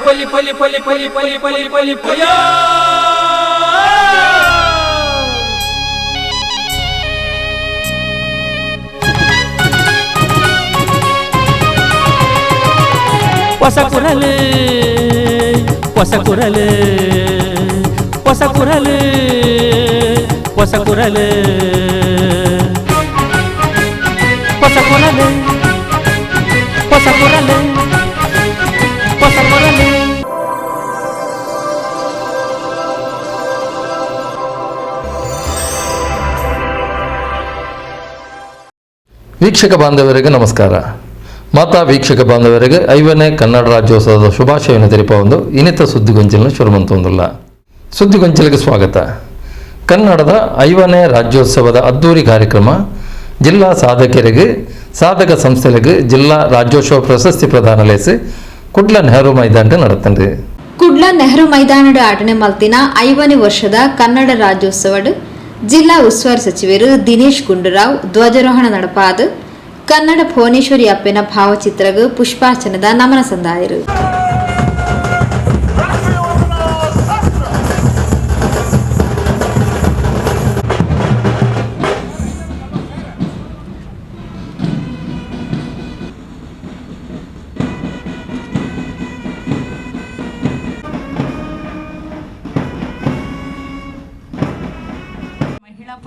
ಪಲಿ ಪಲಿ ಪಲಿ ಪಲಿ ಪಲಿ ಪಲಿ ಪಲಿ ಪಯ ಹೊಸ ಕುರಲು ಹೊಸ ಕುರಲು ಹೊಸ ಕುರಲು ಹೊಸ ಕುರಲು ಹೊಸ ಕುರಲು ಹೊಸ ಕುರಲು ಹೊಸ ಕುರಲು. ವೀಕ್ಷಕ ಬಾಂಧವರಿಗೆ ನಮಸ್ಕಾರ. ಮಾತಾ ವೀಕ್ಷಕ ಬಾಂಧವರಿಗೆ 5ನೇ ಕನ್ನಡ ರಾಜ್ಯೋತ್ಸವದ ಶುಭಾಶಯವನ್ನು ತೆರಪ ಒಂದು ಇನ್ನಿತ ಸುದ್ದಿಗೊಂಚಲಿನ ಶುರುಮಂತೊಂದಿಲ್ಲ. ಸುದ್ದಿಗೊಂಚಲಿಗೆ ಸ್ವಾಗತ. ಕನ್ನಡದ 5ನೇ ರಾಜ್ಯೋತ್ಸವದ ಅದ್ದೂರಿ ಕಾರ್ಯಕ್ರಮ ಜಿಲ್ಲಾ ಸಾಧಕರಿಗೆ ಸಾಧಕ ಸಂಸ್ಥೆಗಳಿಗೆ ಜಿಲ್ಲಾ ರಾಜ್ಯೋತ್ಸವ ಪ್ರಶಸ್ತಿ ಪ್ರದಾನ ಲೇಸಿ ಕುಡ್ಲ ನೆಹರು ಮೈದಾನ ನಡತಂದೆ. ಕುಡ್ಲ ನೆಹರು ಮೈದಾನದ ಆಟನೆ ಮಲ್ತಿನ 5ನೇ ವರ್ಷದ ಕನ್ನಡ ರಾಜ್ಯೋತ್ಸವ ಜಿಲ್ಲಾ ಉಸ್ತುವಾರಿ ಸಚಿವರು ದಿನೇಶ್ ಗುಂಡೂರಾವ್ ಧ್ವಜಾರೋಹಣ ನಡಪಾದ ಕನ್ನಡ ಭುವನೇಶ್ವರಿ ಅಪ್ಪನ ಭಾವಚಿತ್ರಗೂ ಪುಷ್ಪಾರ್ಚನದ ನಮನ ಸಂದಾಯರು.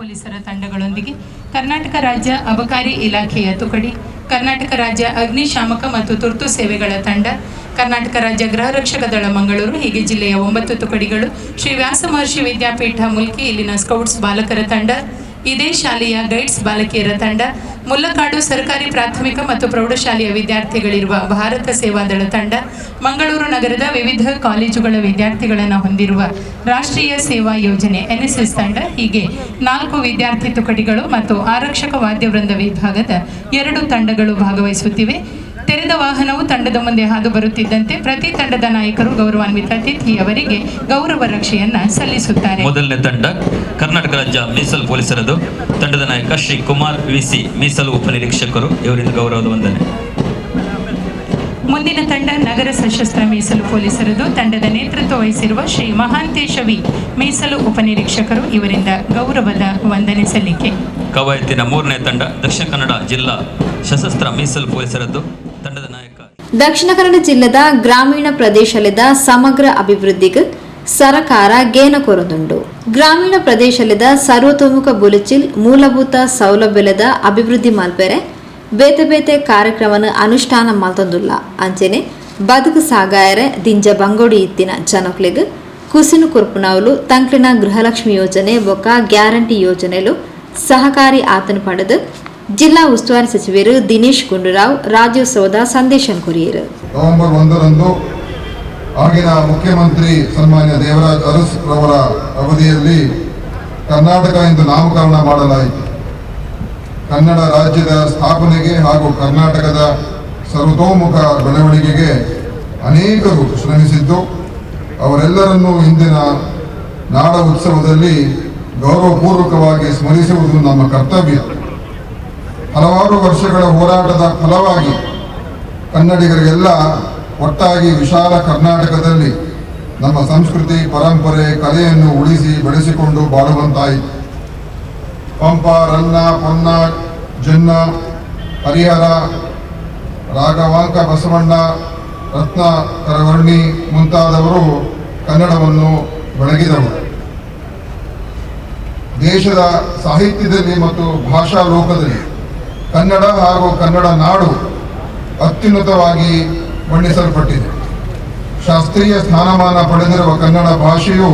ಪೊಲೀಸರ ತಂಡಗಳೊಂದಿಗೆ ಕರ್ನಾಟಕ ರಾಜ್ಯ ಅಬಕಾರಿ ಇಲಾಖೆಯ ತುಕಡಿ, ಕರ್ನಾಟಕ ರಾಜ್ಯ ಅಗ್ನಿಶಾಮಕ ಮತ್ತು ತುರ್ತು ಸೇವೆಗಳ ತಂಡ, ಕರ್ನಾಟಕ ರಾಜ್ಯ ಗೃಹ ರಕ್ಷಕ ದಳ ಮಂಗಳೂರು, ಹೀಗೆ ಜಿಲ್ಲೆಯ 9 ತುಕಡಿಗಳು, ಶ್ರೀ ವ್ಯಾಸ ಮಹರ್ಷಿ ವಿದ್ಯಾಪೀಠ ಮುಲ್ಕಿ ಇಲ್ಲಿನ ಸ್ಕೌಟ್ಸ್ ಬಾಲಕರ ತಂಡ, ಇದೇ ಶಾಲೆಯ ಗೈಡ್ಸ್ ಬಾಲಕಿಯರ ತಂಡ, ಮುಲ್ಲಕಾಡು ಸರ್ಕಾರಿ ಪ್ರಾಥಮಿಕ ಮತ್ತು ಪ್ರೌಢಶಾಲೆಯ ವಿದ್ಯಾರ್ಥಿಗಳಿರುವ ಭಾರತ ಸೇವಾದಳ ತಂಡ, ಮಂಗಳೂರು ನಗರದ ವಿವಿಧ ಕಾಲೇಜುಗಳ ವಿದ್ಯಾರ್ಥಿಗಳನ್ನು ಹೊಂದಿರುವ ರಾಷ್ಟ್ರೀಯ ಸೇವಾ ಯೋಜನೆ NSS ತಂಡ, ಹೀಗೆ 4 ವಿದ್ಯಾರ್ಥಿ ತುಕಡಿಗಳು ಮತ್ತು ಆರಕ್ಷಕ ವಾದ್ಯವೃಂದ ವಿಭಾಗದ 2 ತಂಡಗಳು ಭಾಗವಹಿಸುತ್ತಿವೆ. ತೆರೆದ ವಾಹನವು ತಂಡದ ಮುಂದೆ ಹಾದು ಬರುತ್ತಿದ್ದಂತೆ ಪ್ರತಿ ತಂಡದ ನಾಯಕರು ಗೌರವಾನ್ವಿತ ಅತಿಥಿಯವರಿಗೆ ಗೌರವ ರಕ್ಷೆಯನ್ನ ಸಲ್ಲಿಸುತ್ತಾರೆ. ಮೊದಲನೇ ತಂಡ ಕರ್ನಾಟಕ ರಾಜ್ಯ ಮೀಸಲು ಪೊಲೀಸರದು. ತಂಡದ ನಾಯಕ ಶ್ರೀ ಕುಮಾರ್ VC, ಮೀಸಲು ಉಪನಿರೀಕ್ಷಕರು, ಇವರಿಂದ ಗೌರವದ ವಂದನೆ. ಮುಂದಿನ ತಂಡ ನಗರ ಸಶಸ್ತ್ರ ಮೀಸಲು ಪೊಲೀಸರದು. ತಂಡದ ನೇತೃತ್ವ ವಹಿಸಿರುವ ಶ್ರೀ ಮಹಾಂತೇಶ V, ಮೀಸಲು ಉಪನಿರೀಕ್ಷಕರು, ಇವರಿಂದ ಗೌರವದ ವಂದನೆ ಸಲ್ಲಿಕೆ. ಕವಾಯತಿನ 3ನೇ ತಂಡ ದಕ್ಷಿಣ ಕನ್ನಡ ಜಿಲ್ಲಾ ಸಶಸ್ತ್ರ ಮೀಸಲು ಪೊಲೀಸರದ್ದು. ತಂಡದ ನಾಯಕ ದಕ್ಷಿಣ ಕನ್ನಡ ಜಿಲ್ಲೆದ ಗ್ರಾಮೀಣ ಪ್ರದೇಶದ ಸಮಗ್ರ ಅಭಿವೃದ್ಧಿಗೆ ಸರಕಾರ ಗೇನ ಕೊರದುಂಡು. ಗ್ರಾಮೀಣ ಪ್ರದೇಶದ ಸರ್ವತೋಮುಖ ಬುಲಚಿಲ್ ಮೂಲಭೂತ ಸೌಲಭ್ಯದ ಅಭಿವೃದ್ಧಿ ಮಲ್ಪೆರೆ ಬೇತೆ ಬೇತೆ ಕಾರ್ಯಕ್ರಮನ ಅನುಷ್ಠಾನ ಮಲ್ತೊಂದುಲ್ಲ ಅಂಚೆನೆ ಬದುಕು ಸಾಗಾಯರೆ ದಿಂಜ ಬಂಗೋಡಿ ಇತ್ತಿನ ಜನಕ್ಲೆಗ್ ಕುಸಿನು ಕುರ್ಪುನವಲು ತಂಕ್ಲಿನ ಗೃಹಲಕ್ಷ್ಮಿ ಯೋಜನೆ ಬೊಕ್ಕ ಗ್ಯಾರಂಟಿ ಯೋಜನೆಲು ಸಹಕಾರಿ ಆತನು ಪಡೆದು ಜಿಲ್ಲಾ ಉಸ್ತುವಾರಿ ಸಚಿವರು ದಿನೇಶ್ ಗುಂಡೂರಾವ್ ರಾಜ್ಯೋತ್ಸವದ ಸಂದೇಶ ಕೊರಿಯರು. ನವೆಂಬರ್ 1ರಂದು ಆಗಿನ ಮುಖ್ಯಮಂತ್ರಿ ಸನ್ಮಾನ್ಯ ದೇವರಾಜ್ ಅರಸ್ ರವರ ಅವಧಿಯಲ್ಲಿ ಕರ್ನಾಟಕ ಎಂದು ನಾಮಕರಣ ಮಾಡಲಾಯಿತು. ಕನ್ನಡ ರಾಜ್ಯದ ಸ್ಥಾಪನೆಗೆ ಹಾಗೂ ಕರ್ನಾಟಕದ ಸರ್ವತೋಮುಖ ಬೆಳವಣಿಗೆಗೆ ಅನೇಕರು ಶ್ರಮಿಸಿದ್ದು, ಅವರೆಲ್ಲರನ್ನೂ ಇಂದಿನ ನಾಡ ಉತ್ಸವದಲ್ಲಿ ಗೌರವಪೂರ್ವಕವಾಗಿ ಸ್ಮರಿಸುವುದು ನಮ್ಮ ಕರ್ತವ್ಯ. ಹಲವಾರು ವರ್ಷಗಳ ಹೋರಾಟದ ಫಲವಾಗಿ ಕನ್ನಡಿಗರಿಗೆಲ್ಲ ಒಟ್ಟಾಗಿ ವಿಶಾಲ ಕರ್ನಾಟಕದಲ್ಲಿ ನಮ್ಮ ಸಂಸ್ಕೃತಿ, ಪರಂಪರೆ, ಕಲೆಯನ್ನು ಉಳಿಸಿ ಬೆಳೆಸಿಕೊಂಡು ಬಾಳುವಂತಾಯಿತು. ಪಂಪ, ರನ್ನ, ಪೊನ್ನ, ಜನ್ನ, ಹರಿಹರ, ರಾಘವಾಂಕ ಬಸವಣ್ಣ, ರತ್ನ ಕರವರ್ಣಿ ಮುಂತಾದವರು ಕನ್ನಡವನ್ನು ಬೆಳಗಿದವರು. ದೇಶದ ಸಾಹಿತ್ಯದಲ್ಲಿ ಮತ್ತು ಭಾಷಾ ಲೋಕದಲ್ಲಿ ಕನ್ನಡ ಹಾಗೂ ಕನ್ನಡ ನಾಡು ಅತ್ಯುನ್ನತವಾಗಿ ಬಣ್ಣಿಸಲ್ಪಟ್ಟಿದೆ. ಶಾಸ್ತ್ರೀಯ ಸ್ಥಾನಮಾನ ಪಡೆದಿರುವ ಕನ್ನಡ ಭಾಷೆಯು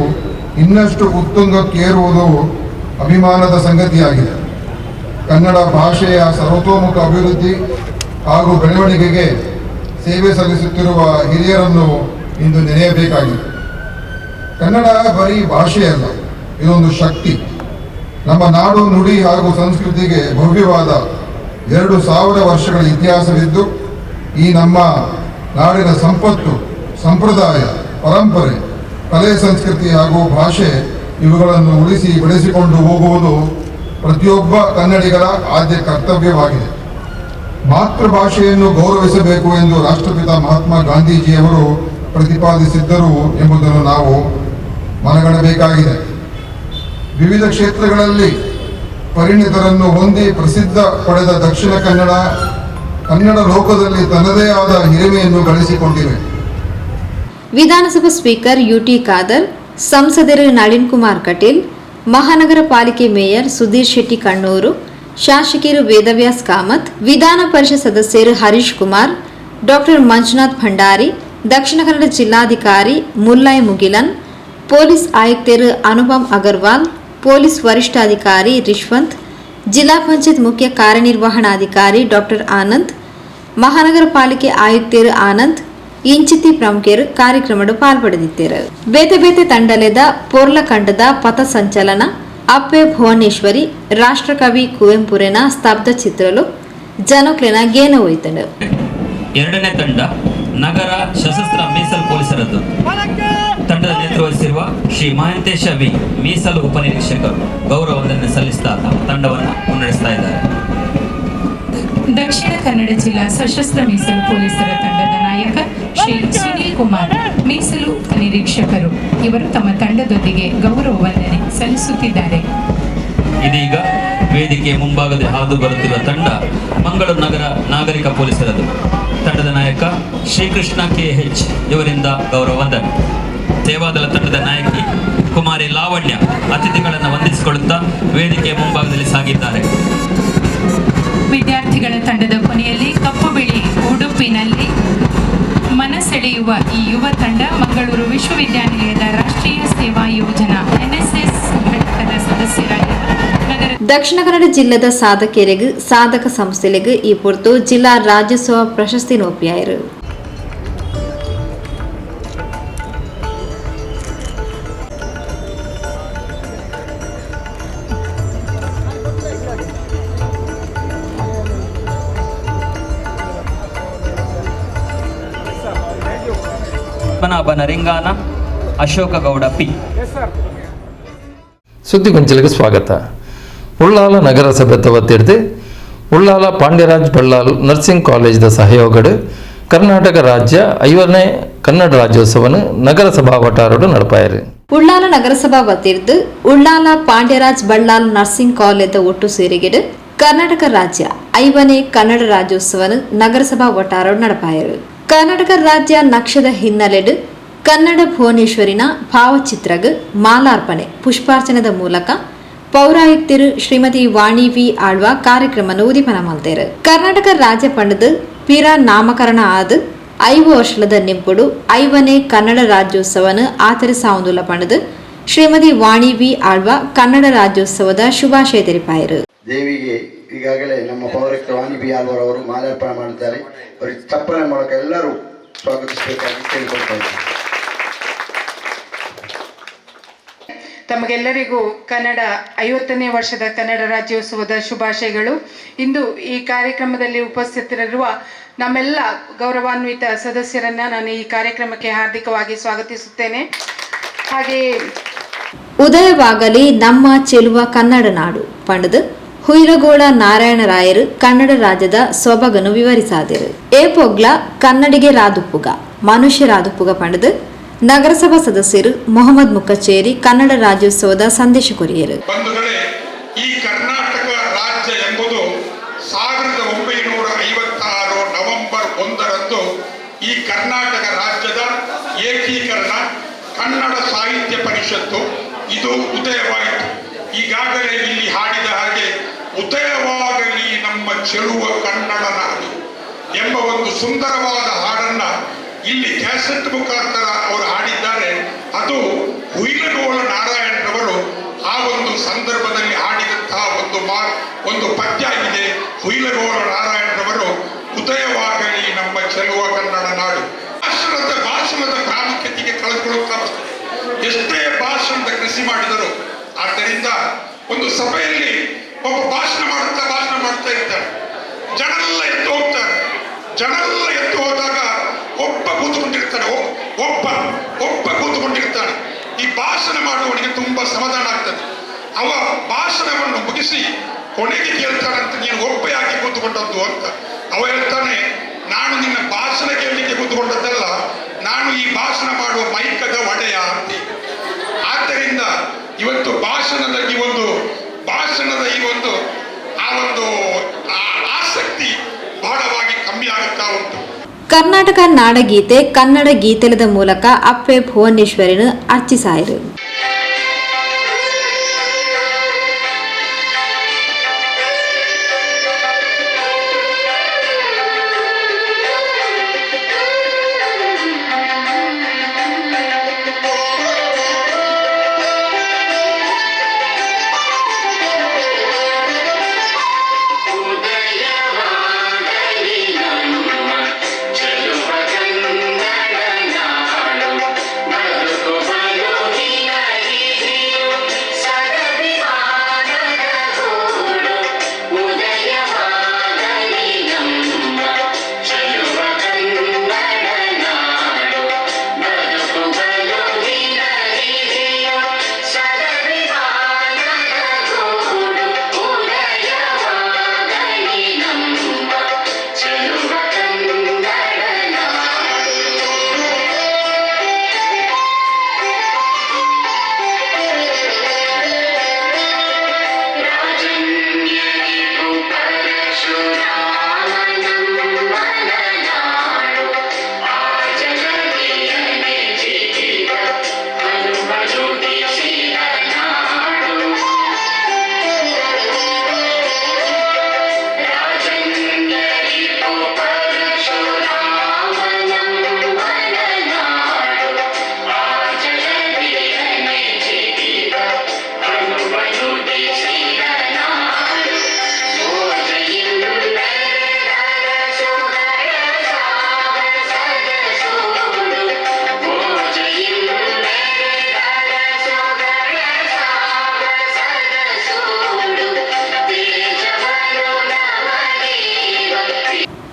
ಇನ್ನಷ್ಟು ಉತ್ತುಂಗಕ್ಕೇರುವುದು ಅಭಿಮಾನದ ಸಂಗತಿಯಾಗಿದೆ. ಕನ್ನಡ ಭಾಷೆಯ ಸರ್ವತೋಮುಖ ಅಭಿವೃದ್ಧಿ ಹಾಗೂ ಬೆಳವಣಿಗೆಗೆ ಸೇವೆ ಸಲ್ಲಿಸುತ್ತಿರುವ ಹಿರಿಯರನ್ನು ಇಂದು ನೆನೆಯಬೇಕಾಗಿದೆ. ಕನ್ನಡ ಬರೀ ಭಾಷೆಯಲ್ಲ, ಇದೊಂದು ಶಕ್ತಿ. ನಮ್ಮ ನಾಡು, ನುಡಿ ಹಾಗೂ ಸಂಸ್ಕೃತಿಗೆ ಭವ್ಯವಾದ 2000 ವರ್ಷಗಳ ಇತಿಹಾಸವಿದ್ದು, ಈ ನಮ್ಮ ನಾಡಿನ ಸಂಪತ್ತು, ಸಂಪ್ರದಾಯ, ಪರಂಪರೆ, ಕಲೆ, ಸಂಸ್ಕೃತಿ ಹಾಗೂ ಭಾಷೆ ಇವುಗಳನ್ನು ಉಳಿಸಿ ಬೆಳೆಸಿಕೊಂಡು ಹೋಗುವುದು ಪ್ರತಿಯೊಬ್ಬ ಕನ್ನಡಿಗರ ಆದ್ಯ ಕರ್ತವ್ಯವಾಗಿದೆ. ಮಾತೃಭಾಷೆಯನ್ನು ಗೌರವಿಸಬೇಕು ಎಂದು ರಾಷ್ಟ್ರಪಿತ ಮಹಾತ್ಮ ಗಾಂಧೀಜಿಯವರು ಪ್ರತಿಪಾದಿಸಿದ್ದರು ಎಂಬುದನ್ನು ನಾವು ಮನಗಣಬೇಕಾಗಿದೆ. ವಿವಿಧ ಕ್ಷೇತ್ರಗಳಲ್ಲಿ ಪರಿಣಿತರನ್ನು ಹೊಂದಿ ಪ್ರಸಿದ್ಧ ಪಡೆದ ದಕ್ಷಿಣ ಕನ್ನಡ ಲೋಕದಲ್ಲಿ ತನ್ನದೇ ಆದ ಹಿರಿಮೆಯನ್ನು ಗಳಿಸಿಕೊಂಡಿವೆ. ವಿಧಾನಸಭಾ ಸ್ಪೀಕರ್ ಯುಟಿ ಖಾದರ್, ಸಂಸದರು ನಳಿನ್ ಕುಮಾರ್ ಕಟೀಲ್, ಮಹಾನಗರ ಪಾಲಿಕೆ ಮೇಯರ್ ಸುಧೀರ್ ಶೆಟ್ಟಿ ಕಣ್ಣೂರು, ಶಾಸಕಿಯರು ವೇದವ್ಯಾಸ್ ಕಾಮತ್, ವಿಧಾನ ಪರಿಷತ್ ಸದಸ್ಯರು ಹರೀಶ್ ಕುಮಾರ್, ಡಾಕ್ಟರ್ ಮಂಜುನಾಥ್ ಭಂಡಾರಿ, ದಕ್ಷಿಣ ಕನ್ನಡ ಜಿಲ್ಲಾಧಿಕಾರಿ ಮುಲ್ಲಾಯ್ ಮುಗಿಲನ್, ಪೊಲೀಸ್ ಆಯುಕ್ತರು ಅನುಪಮ್ ಅಗರ್ವಾಲ್, ಪೊಲೀಸ್ ವರಿಷ್ಠಾಧಿಕಾರಿ ರಿಶ್ವಂತ್, ಜಿಲ್ಲಾ ಪಂಚಾಯತ್ ಮುಖ್ಯ ಕಾರ್ಯನಿರ್ವಹಣಾಧಿಕಾರಿ ಡಾಕ್ಟರ್ ಆನಂದ್, ಮಹಾನಗರ ಪಾಲಿಕೆ ಆಯುಕ್ತರು ಆನಂದ್, ಇಂಚಿತಿ ಪ್ರಮುಖರು ಕಾರ್ಯಕ್ರಮದ ಪಾಲ್ಪಡೆದಿದ್ದರು. ಬೇತೆ ಬೇತೆ ತಂಡಲೆದ ಪೊರ್ಲ ಕಂಡದ ಪಥ ಸಂಚಲನ, ಅಪ್ಪೆ ಭುವನೇಶ್ವರಿ, ರಾಷ್ಟ್ರಕವಿ ಕುವೆಂಪುರನ ಸ್ತಬ್ಧ ಚಿತ್ರಲು ಜನಕ್ಲೆನ ಗೇನ ಹೋಯ್ತಂಡು. ಎರಡನೇ ತಂಡ ನಗರ ಸಶಸ್ತ್ರ ಮೀಸಲು ಪೊಲೀಸರದ್ದು. ತಂಡದ ನೇತೃತ್ವ ಶ್ರೀ ಮಹಾಂತೇಶ ವಿ ಮೀಸಲು ಉಪನಿರೀಕ್ಷಕರು ಗೌರವ ವಂದನೆ ಸಲ್ಲಿಸ್ತಾ ತಂಡವನ್ನು ಮುನ್ನಡೆಸ್ತಾ ಇದ್ದಾರೆ. ದಕ್ಷಿಣ ಕನ್ನಡ ಜಿಲ್ಲಾ ಸಶಸ್ತ್ರ ಮೀಸಲು ಪೊಲೀಸರ ತಂಡದ ನಾಯಕ ಶ್ರೀ ಸುನೀಲ್ ಕುಮಾರ್ ಮೀಸಲು ಉಪನಿರೀಕ್ಷಕರು ಇವರು ತಮ್ಮ ತಂಡದೊಂದಿಗೆ ಗೌರವ ವಂದನೆ ಸಲ್ಲಿಸುತ್ತಿದ್ದಾರೆ. ಇದೀಗ ವೇದಿಕೆ ಮುಂಭಾಗದಲ್ಲಿ ಹಾದು ಬರುತ್ತಿರುವ ತಂಡ ಮಂಗಳೂರು ನಗರ ನಾಗರಿಕ ಪೊಲೀಸರದು. ತಂಡದ ನಾಯಕ ಶ್ರೀಕೃಷ್ಣ KH ಇವರಿಂದ ಗೌರವ ವಂದನೆ. ಸೇವಾದಳ ತಂಡದ ನಾಯಕಿ ಕುಮಾರಿ ಲಾವಣ್ಯ ಅತಿಥಿಗಳನ್ನು ವಂದಿಸಿಕೊಳ್ಳುತ್ತಾ ವೇದಿಕೆಯ ಮುಂಭಾಗದಲ್ಲಿ ಸಾಗಿದ್ದಾರೆ. ವಿದ್ಯಾರ್ಥಿಗಳ ತಂಡದ ಕೊನೆಯಲ್ಲಿ ಕಪ್ಪು ಬಿಳಿ ಉಡುಪಿನಲ್ಲಿ ಮನಸೆಳೆಯುವ ಈ ಯುವ ತಂಡ ಮಂಗಳೂರು ವಿಶ್ವವಿದ್ಯಾನಿಲಯದ ರಾಷ್ಟ್ರೀಯ ಸೇವಾ ಯೋಜನಾ NSS ಘಟಕದ ಸದಸ್ಯರಾಗಿರುವ ನಗರ ದಕ್ಷಿಣ ಕನ್ನಡ ಜಿಲ್ಲೆದ ಸಾಧಕರಿಗೆ ಸಾಧಕ ಸಂಸ್ಥೆಗಳಿಗೆ ಈ ಪೊರ್ತು ಜಿಲ್ಲಾ ರಾಜ್ಯೋತ್ಸವ ಪ್ರಶಸ್ತಿ ನೋಪಿಯಾಯಿರು. ಪದ್ಮನಾಭ ನರಿಂಗಾನ, ಅಶೋಕ ಗೌಡ ಪಿ. ಸುದ್ದಿಗೊಂಚಲಿಗೆ ಸ್ವಾಗತ. ಉಳ್ಳಾಲ ನಗರಸಭೆ ವತಿರ್ದು ಉಳ್ಳಾಲ ಪಾಂಡ್ಯರಾಜ್ ಬಳ್ಳಾಲ್ ನರ್ಸಿಂಗ್ ಕಾಲೇಜ್ದ ಸಹಯೋಗಡು ಕರ್ನಾಟಕ ರಾಜ್ಯ 5ನೇ ಕನ್ನಡ ರಾಜ್ಯೋತ್ಸವನು ನಗರಸಭಾ ವಟಾರಡು ನಡಪಾಯರು. ಉಳ್ಳಾಲ ನಗರಸಭಾ ವತಿರ್ದು ಉಳ್ಳಾಲ ಪಾಂಡ್ಯರಾಜ್ ಬಳ್ಳಾಲ್ ನರ್ಸಿಂಗ್ ಕಾಲೇಜ್ ಒಟ್ಟು ಸೇರಿಗೆಡು ಕರ್ನಾಟಕ ರಾಜ್ಯ 5ನೇ ಕನ್ನಡ ರಾಜ್ಯೋತ್ಸವನು ನಗರಸಭಾ ವಟಾರಡು ನಡಪಾಯರು. ಕರ್ನಾಟಕ ರಾಜ್ಯ ನಕ್ಷದ ಹಿನ್ನೆಲೆಡು ಕನ್ನಡ ಭುವನೇಶ್ವರಿನ ಭಾವಚಿತ್ರಗ್ ಮಾಲಾರ್ಪಣೆ ಪುಷ್ಪಾರ್ಚನದ ಮೂಲಕ ಪೌರಾಯುಕ್ತರು ಶ್ರೀಮತಿ ವಾಣಿ ವಿ ಆಳ್ವ ಕಾರ್ಯಕ್ರಮ ಉದಿಪನ ಮಾಡ್ತಾರೆ. ಕರ್ನಾಟಕ ರಾಜ್ಯ ಪಂಡದ ಪಿರ ನಾಮಕರಣ ಆದ 5 ವರ್ಷದ ನಿಂಪುಡು 5ನೇ ಕನ್ನಡ ರಾಜ್ಯೋತ್ಸವನ ಆಚರಿಸಾವುದುಲ್ಲ ಪಂಡದ ಶ್ರೀಮತಿ ವಾಣಿ ವಿ ಆಳ್ವ ಕನ್ನಡ ರಾಜ್ಯೋತ್ಸವದ ಶುಭಾಶಯ ತೆರಿಪಾಯರು. ದೇವಿಗೆ ಈಗಾಗಲೇ ನಮ್ಮ ಪೌರಾಯುಕ್ತ ವಾಣಿ ವಿ ಆಳ್ವ ಅವರು ಮಾಲಾರ್ಪಣೆ ಮಾಡಿದ್ದಾರೆ. ಅವರಿಗೆ ಚಪ್ಪಲೆ ಮೂಲಕ ಎಲ್ಲರೂ ಸ್ವಾಗತಿಸಬೇಕಾಗಿ ಕೇಳಿಕೊಳ್ತಾರೆ. ತಮಗೆಲ್ಲರಿಗೂ ಕನ್ನಡ 50ನೇ ವರ್ಷದ ಕನ್ನಡ ರಾಜ್ಯೋತ್ಸವದ ಶುಭಾಶಯಗಳು. ಇಂದು ಈ ಕಾರ್ಯಕ್ರಮದಲ್ಲಿ ಉಪಸ್ಥಿತರಿರುವ ನಮ್ಮೆಲ್ಲ ಗೌರವಾನ್ವಿತ ಸದಸ್ಯರನ್ನ ನಾನು ಈ ಕಾರ್ಯಕ್ರಮಕ್ಕೆ ಹಾರ್ದಿಕವಾಗಿ ಸ್ವಾಗತಿಸುತ್ತೇನೆ. ಹಾಗೆಯೇ ಉದಯವಾಗಲಿ ನಮ್ಮ ಚೆಲುವ ಕನ್ನಡ ನಾಡು ಪಂಡದ ಹುಯಿಲಗೋಳ ನಾರಾಯಣರಾಯರು ಕನ್ನಡ ರಾಜ್ಯದ ಸೊಬಗನ್ನು ವಿವರಿಸಾದರು. ಏಪೊಗ್ಲ ಕನ್ನಡಿಗೆ ರಾದುಪ್ಪುಗ ಮನುಷ್ಯ ರಾದುಪ್ಪುಗ ಪಂಡದ ನಗರಸಭಾ ಸದಸ್ಯರು ಮೊಹಮ್ಮದ್ ಮುಕ್ಕಚೇರಿ ಕನ್ನಡ ರಾಜ್ಯೋತ್ಸವದ ಸಂದೇಶ ಕೊರಿಯರು. ಬಂಧುಗಳೇ, ಈ ಕರ್ನಾಟಕ ರಾಜ್ಯ ಎಂಬುದು 1956 ನವೆಂಬರ್ 1ರಂದು ಈ ಕರ್ನಾಟಕ ರಾಜ್ಯದ ಏಕೀಕರಣ ಕನ್ನಡ ಸಾಹಿತ್ಯ ಪರಿಷತ್ತು ಇದು ಉದಯವಾಯಿತು. ಈಗಾಗಲೇ ಇಲ್ಲಿ ಹಾಡಿದ ಹಾಗೆ ಉದಯವಾಗಲಿ ನಮ್ಮ ಚೆಲುವ ಕನ್ನಡ ನಾಡು ಎಂಬ ಒಂದು ಸುಂದರವಾದ ಹಾಡನ್ನ ಇಲ್ಲಿ ಕ್ಯಾಸೆಟ್ ಮುಖಾಂತರ ಅವರು ಹಾಡಿದ್ದಾರೆ. ಅದು ಹುಯಿಲಗೋಳ ನಾರಾಯಣರವರು ಆ ಒಂದು ಸಂದರ್ಭದಲ್ಲಿ ಹಾಡಿದಂತಹ ಒಂದು ಪದ್ಯ ಇದೆ. ಹುಯಿಲಗೋಳ ನಾರಾಯಣರವರು ಉದಯವಾಗಲಿ ನಮ್ಮ ಚೆಲುವ ಕನ್ನಡ ನಾಡು. ಭಾಷಣದ ಪ್ರಾಮುಖ್ಯತೆಗೆ ಕಳೆದುಕೊಳ್ಳುತ್ತಾ ಬರ್ತದೆ. ಎಷ್ಟೇ ಭಾಷಣದ ಕೃಷಿ ಮಾಡಿದರು. ಆದ್ದರಿಂದ ಒಂದು ಸಭೆಯಲ್ಲಿ ಒಬ್ಬ ಭಾಷಣ ಮಾಡುತ್ತಾ ಇರ್ತಾರೆ. ಜನರೆಲ್ಲ ಎದ್ದು ಹೋಗ್ತಾರೆ. ಜನರೆಲ್ಲ ಎದ್ದು ಹೋದಾಗ ಒಬ್ಬ ಕೂತುಕೊಂಡಿರ್ತಾನೆ. ಈ ಭಾಷಣ ಮಾಡುವವನಿಗೆ ತುಂಬಾ ಸಮಾಧಾನ ಆಗ್ತದೆ. ಅವ ಭಾಷಣವನ್ನು ಮುಗಿಸಿ ಕೊನೆಗೆ ಕೇಳ್ತಾನಂತ, ನೀನು ಒಬ್ಬ ಯಾಕೆ ಕೂತುಕೊಂಡದ್ದು ಅಂತ. ಅವ ಹೇಳ್ತಾನೆ, ನಾನು ನಿನ್ನ ಭಾಷಣ ಕೇಳಲಿಕ್ಕೆ ಕೂತ್ಕೊಂಡದ್ದಲ್ಲ, ನಾನು ಈ ಭಾಷಣ ಮಾಡುವ ಮೈಕದ ಒಡೆಯ ಅಂತ. ಆದ್ದರಿಂದ ಇವತ್ತು ಭಾಷಣದ ಈ ಒಂದು ಆಸಕ್ತಿ ಬಹಳವಾಗಿ ಕಮ್ಮಿ ಆಗುತ್ತಾ ಉಂಟು. ಕರ್ನಾಟಕ ನಾಡಗೀತೆ ಕನ್ನಡ ಗೀತೆಲದ ಮೂಲಕ ಅಪ್ಪೆ ಭುವನೇಶ್ವರಿನ ಅರ್ಚಿಸಾಯಿರು.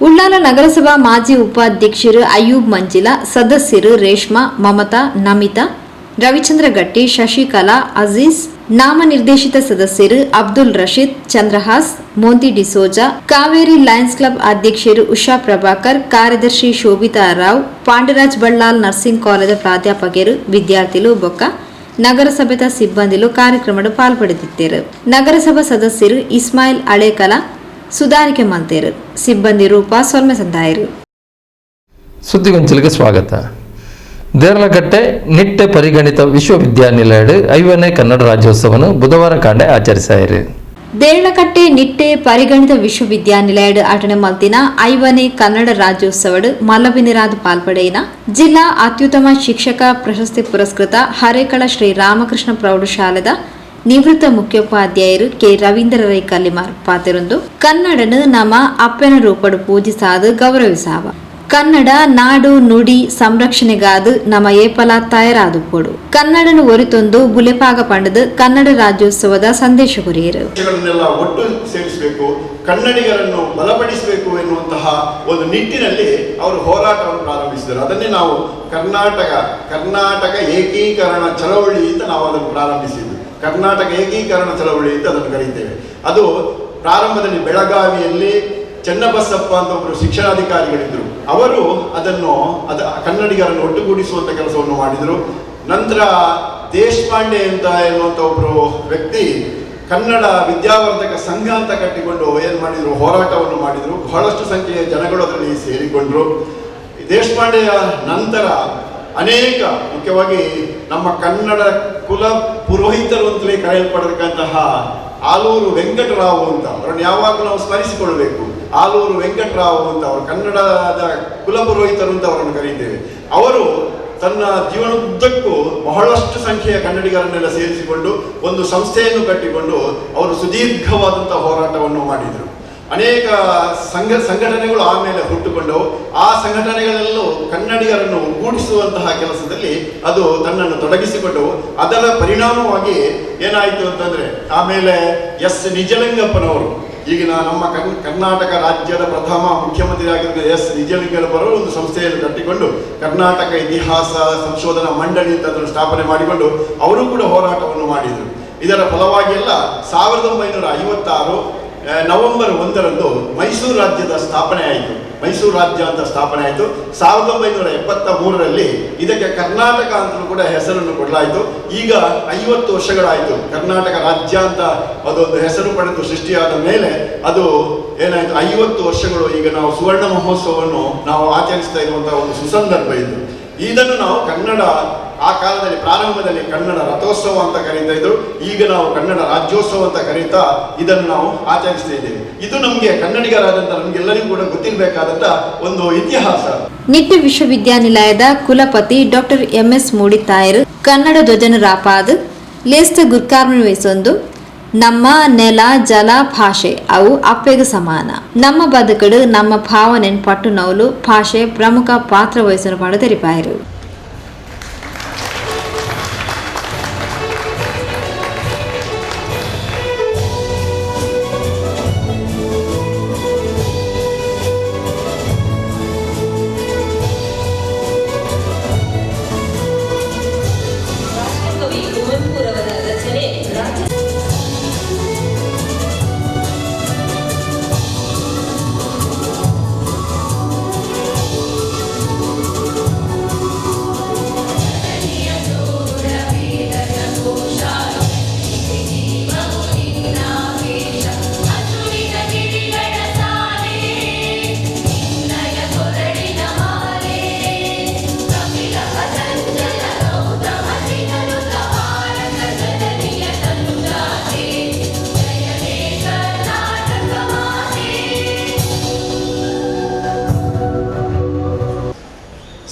ಉಳ್ಳಾಲ ನಗರಸಭಾ ಮಾಜಿ ಉಪಾಧ್ಯಕ್ಷರು ಅಯೂಬ್ ಮಂಜಿಲಾ, ಸದಸ್ಯರು ರೇಷ್ಮಾ, ಮಮತಾ, ನಮಿತಾ, ರವಿಚಂದ್ರ ಗಟ್ಟಿ, ಶಶಿಕಲಾ, ಅಜೀಜ್, ನಾಮನಿರ್ದೇಶಿತ ಸದಸ್ಯರು ಅಬ್ದುಲ್ ರಶೀದ್, ಚಂದ್ರಹಾಸ್, ಮೋಂತಿ ಡಿಸೋಜಾ, ಕಾವೇರಿ ಲಯನ್ಸ್ ಕ್ಲಬ್ ಅಧ್ಯಕ್ಷರು ಉಷಾ ಪ್ರಭಾಕರ್, ಕಾರ್ಯದರ್ಶಿ ಶೋಭಿತಾ ರಾವ್, ಪಾಂಡರಾಜ್ ಬಳ್ಳಾಲ್ ನರ್ಸಿಂಗ್ ಕಾಲೇಜು ಪ್ರಾಧ್ಯಾಪಕರು, ವಿದ್ಯಾರ್ಥಿಗಳು ಬೊಕ್ಕ ನಗರಸಭೆದ ಸಿಬ್ಬಂದಿಲು ಕಾರ್ಯಕ್ರಮದ ಪಾಲ್ಪಡೆದಿದ್ದರು. ನಗರಸಭಾ ಸದಸ್ಯರು ಇಸ್ಮಾಯಿಲ್ ಅಳೇಕಲ ಸುಧಾರಿಕೆ ಮಂತೇರು, ಸಿಬ್ಬಂದಿ ರೂಪ ಸೊಲ್ಮೆ ಸಂದಾಯರು. ಸುದ್ದಿಗೊಂಚಲಿಗೆ ಸ್ವಾಗತ. ದೇರ್ಲಕಟ್ಟೆ ನಿಟ್ಟೆ ಪರಿಗಣಿತ ವಿಶ್ವವಿದ್ಯಾನಿಲಯ 5ನೇ ಕನ್ನಡ ರಾಜ್ಯೋತ್ಸವವನ್ನು ಬುಧವಾರ ಕಾಂಡೆ ಆಚರಿಸಾಯಿರು. ದೇರ್ಲಕಟ್ಟೆ ನಿಟ್ಟೆ ಪರಿಗಣಿತ ವಿಶ್ವವಿದ್ಯಾನಿಲಯ ಆಟನೆ ಮಲ್ತಿನ 5ನೇ ಕನ್ನಡ ರಾಜ್ಯೋತ್ಸವಡು ಮಲ್ಲಬಿನಿರಾದ ಪಾಲ್ಪಡೆಯಿನ ಜಿಲ್ಲಾ ಅತ್ಯುತ್ತಮ ಶಿಕ್ಷಕ ಪ್ರಶಸ್ತಿ ಪುರಸ್ಕೃತ ಹರೇಕಳ ಶ್ರೀ ರಾಮಕೃಷ್ಣ ಪ್ರೌಢಶಾಲೆದ ನಿವೃತ್ತ ಮುಖ್ಯೋಪಾಧ್ಯಾಯರು ಕೆ ರವೀಂದ್ರ ರೈ ಕಲ್ಲಿಮಾರ್ ಪಾತಿರೊಂದು ಕನ್ನಡನು ನಮ್ಮ ಅಪ್ಪನ ರೂಪಡು ಪೂಜಿಸಾದು ಗೌರವಿಸಾವ. ಕನ್ನಡ ನಾಡು ನುಡಿ ಸಂರಕ್ಷಣೆಗಾದು ನಮ್ಮ ಏಪಲ ತಯಾರಾದುಪೋಡು. ಕನ್ನಡನು ಒರಿತೊಂದು ಬುಲೆಪಾಗ ಪಂಡದು ಕನ್ನಡ ರಾಜ್ಯೋತ್ಸವದ ಸಂದೇಶ ಕೊರಿಯರು. ಒಟ್ಟು ಸೇರಿಸಬೇಕು, ಕನ್ನಡಿಗರನ್ನು ಬಲಪಡಿಸಬೇಕು ಎನ್ನುವಂತಹ ಒಂದು ನಿಟ್ಟಿನಲ್ಲಿ ಅವರು ಹೋರಾಟವನ್ನು ಪ್ರಾರಂಭಿಸಿದರು. ಅದನ್ನೇ ನಾವು ಕರ್ನಾಟಕ ಏಕೀಕರಣ ಚಳವಳಿ ಅಂತ ನಾವು ಅದನ್ನು ಪ್ರಾರಂಭಿಸಿದ್ದು. ಕರ್ನಾಟಕ ಏಕೀಕರಣ ಚಳವಳಿ ಅಂತ ಅದನ್ನು ಕರೀತೇವೆ. ಅದು ಪ್ರಾರಂಭದಲ್ಲಿ ಬೆಳಗಾವಿಯಲ್ಲಿ ಚೆನ್ನಬಸಪ್ಪ ಅಂತ ಒಬ್ಬರು ಶಿಕ್ಷಣಾಧಿಕಾರಿಗಳಿದ್ದರು. ಅವರು ಕನ್ನಡಿಗರನ್ನು ಒಟ್ಟುಗೂಡಿಸುವಂಥ ಕೆಲಸವನ್ನು ಮಾಡಿದರು. ನಂತರ ದೇಶಪಾಂಡೆ ಅಂತ ಎನ್ನುವಂಥ ಒಬ್ಬರು ವ್ಯಕ್ತಿ ಕನ್ನಡ ವಿದ್ಯಾವರ್ಧಕ ಸಂಘ ಅಂತ ಕಟ್ಟಿಕೊಂಡು ಏನು ಮಾಡಿದರು, ಹೋರಾಟವನ್ನು ಮಾಡಿದರು. ಬಹಳಷ್ಟು ಸಂಖ್ಯೆಯ ಜನಗಳು ಅದರಲ್ಲಿ ಸೇರಿಕೊಂಡರು. ದೇಶಪಾಂಡೆಯ ನಂತರ ಅನೇಕ, ಮುಖ್ಯವಾಗಿ ನಮ್ಮ ಕನ್ನಡ ಕುಲ ಪುರೋಹಿತರು ಅಂತಲೇ ಕರೆಯಲ್ಪಡತಕ್ಕಂತಹ ಆಲೂರು ವೆಂಕಟರಾವ್ ಅಂತ ಅವರನ್ನು ಯಾವಾಗಲೂ ನಾವು ಸ್ಮರಿಸಿಕೊಳ್ಳಬೇಕು. ಆಲೂರು ವೆಂಕಟರಾವ್ ಅಂತ ಅವರು ಕನ್ನಡದ ಕುಲಪುರೋಹಿತರು ಅಂತ ಅವರನ್ನು ಕರೀತೇವೆ. ಅವರು ತನ್ನ ಜೀವನದುದ್ದಕ್ಕೂ ಬಹಳಷ್ಟು ಸಂಖ್ಯೆಯ ಕನ್ನಡಿಗರನ್ನೆಲ್ಲ ಸೇರಿಸಿಕೊಂಡು ಒಂದು ಸಂಸ್ಥೆಯನ್ನು ಕಟ್ಟಿಕೊಂಡು ಅವರು ಸುದೀರ್ಘವಾದಂತಹ ಹೋರಾಟವನ್ನು ಮಾಡಿದರು. ಅನೇಕ ಸಂಘಟನೆಗಳು ಆಮೇಲೆ ಹುಟ್ಟುಕೊಂಡವು. ಆ ಸಂಘಟನೆಗಳೆಲ್ಲೂ ಕನ್ನಡಿಗರನ್ನು ಒಗ್ಗೂಡಿಸುವಂತಹ ಕೆಲಸದಲ್ಲಿ ಅದು ತನ್ನನ್ನು ತೊಡಗಿಸಿಕೊಂಡವು. ಅದರ ಪರಿಣಾಮವಾಗಿ ಏನಾಯಿತು ಅಂತಂದ್ರೆ ಆಮೇಲೆ ಎಸ್ ನಿಜಲಿಂಗಪ್ಪನವರು, ಈಗಿನ ನಮ್ಮ ಕರ್ನಾಟಕ ರಾಜ್ಯದ ಪ್ರಥಮ ಮುಖ್ಯಮಂತ್ರಿ ಆಗಿರುವ ಎಸ್ ನಿಜಲಿಂಗಪ್ಪನವರು ಒಂದು ಸಂಸ್ಥೆಯನ್ನು ಕಟ್ಟಿಕೊಂಡು ಕರ್ನಾಟಕ ಇತಿಹಾಸ ಸಂಶೋಧನಾ ಮಂಡಳಿ ಅಂತ ಅದನ್ನು ಸ್ಥಾಪನೆ ಮಾಡಿಕೊಂಡು ಅವರು ಕೂಡ ಹೋರಾಟವನ್ನು ಮಾಡಿದರು. ಇದರ ಫಲವಾಗಿ ಎಲ್ಲ 1956 ನವೆಂಬರ್ 1ರಂದು ಮೈಸೂರು ರಾಜ್ಯದ ಸ್ಥಾಪನೆ ಆಯಿತು. ಮೈಸೂರು ರಾಜ್ಯ ಅಂತ ಸ್ಥಾಪನೆ ಆಯಿತು. 1973ರಲ್ಲಿ ಇದಕ್ಕೆ ಕರ್ನಾಟಕ ಅಂತಲೂ ಕೂಡ ಹೆಸರನ್ನು ಕೊಡಲಾಯಿತು. ಈಗ 50 ವರ್ಷಗಳಾಯಿತು ಕರ್ನಾಟಕ ರಾಜ್ಯ ಅಂತ ಅದೊಂದು ಹೆಸರು ಪಡೆದು ಸೃಷ್ಟಿಯಾದ ಮೇಲೆ ಅದು ಏನಾಯಿತು, 50 ವರ್ಷಗಳು ಈಗ ನಾವು ಸುವರ್ಣ ಮಹೋತ್ಸವವನ್ನು ನಾವು ಆಚರಿಸ್ತಾ ಇರುವಂತಹ ಒಂದು ಸುಸಂದರ್ಭ ಇದು. ಇದನ್ನು ನಾವು ಕನ್ನಡ ಆ ಕಾಲದಲ್ಲಿ ಪ್ರಾರಂಭದಲ್ಲಿ ಕನ್ನಡ ರಥೋತ್ಸವ ಅಂತ ಕರೀತಾ ಇದ್ರು. ಈಗ ನಾವು ಕನ್ನಡ ರಾಜ್ಯೋತ್ಸವ ಅಂತ ಕರೀತಾ ಇದನ್ನು ನಾವು ಆಚರಿಸ್ತಾ ಇದ್ದೇವೆ. ಇದು ನಮಗೆ ಕನ್ನಡಿಗರಾದಂಥ ನಮಗೆಲ್ಲರಿಗೂ ಕೂಡ ಗೊತ್ತಿರಬೇಕಾದಂಥ ಒಂದು ಇತಿಹಾಸ. ನಿಟ್ಟೆ ವಿಶ್ವವಿದ್ಯಾನಿಲಯದ ಕುಲಪತಿ ಡಾಕ್ಟರ್ MS ಮೂಡಿತಾಯರು ಕನ್ನಡ ಧ್ವಜನ ರಾಪಾದ ಲೇಸ್ತ ಗುರ್ಕಾರ್ಮನ್ ವಹಿಸೊಂದು ನಮ್ಮ ನೆಲ ಜಲ ಭಾಷೆ ಅವು ಅಪ್ಪೆಗೆ ಸಮಾನ. ನಮ್ಮ ಬದುಕಡು ನಮ್ಮ ಭಾವನೆನ್ ಪಟ್ಟು ನವಲು ಭಾಷೆ ಪ್ರಮುಖ ಪಾತ್ರ ವಹಿಸಲು ಪಾಡು ತೆರಿಪಾಯರು.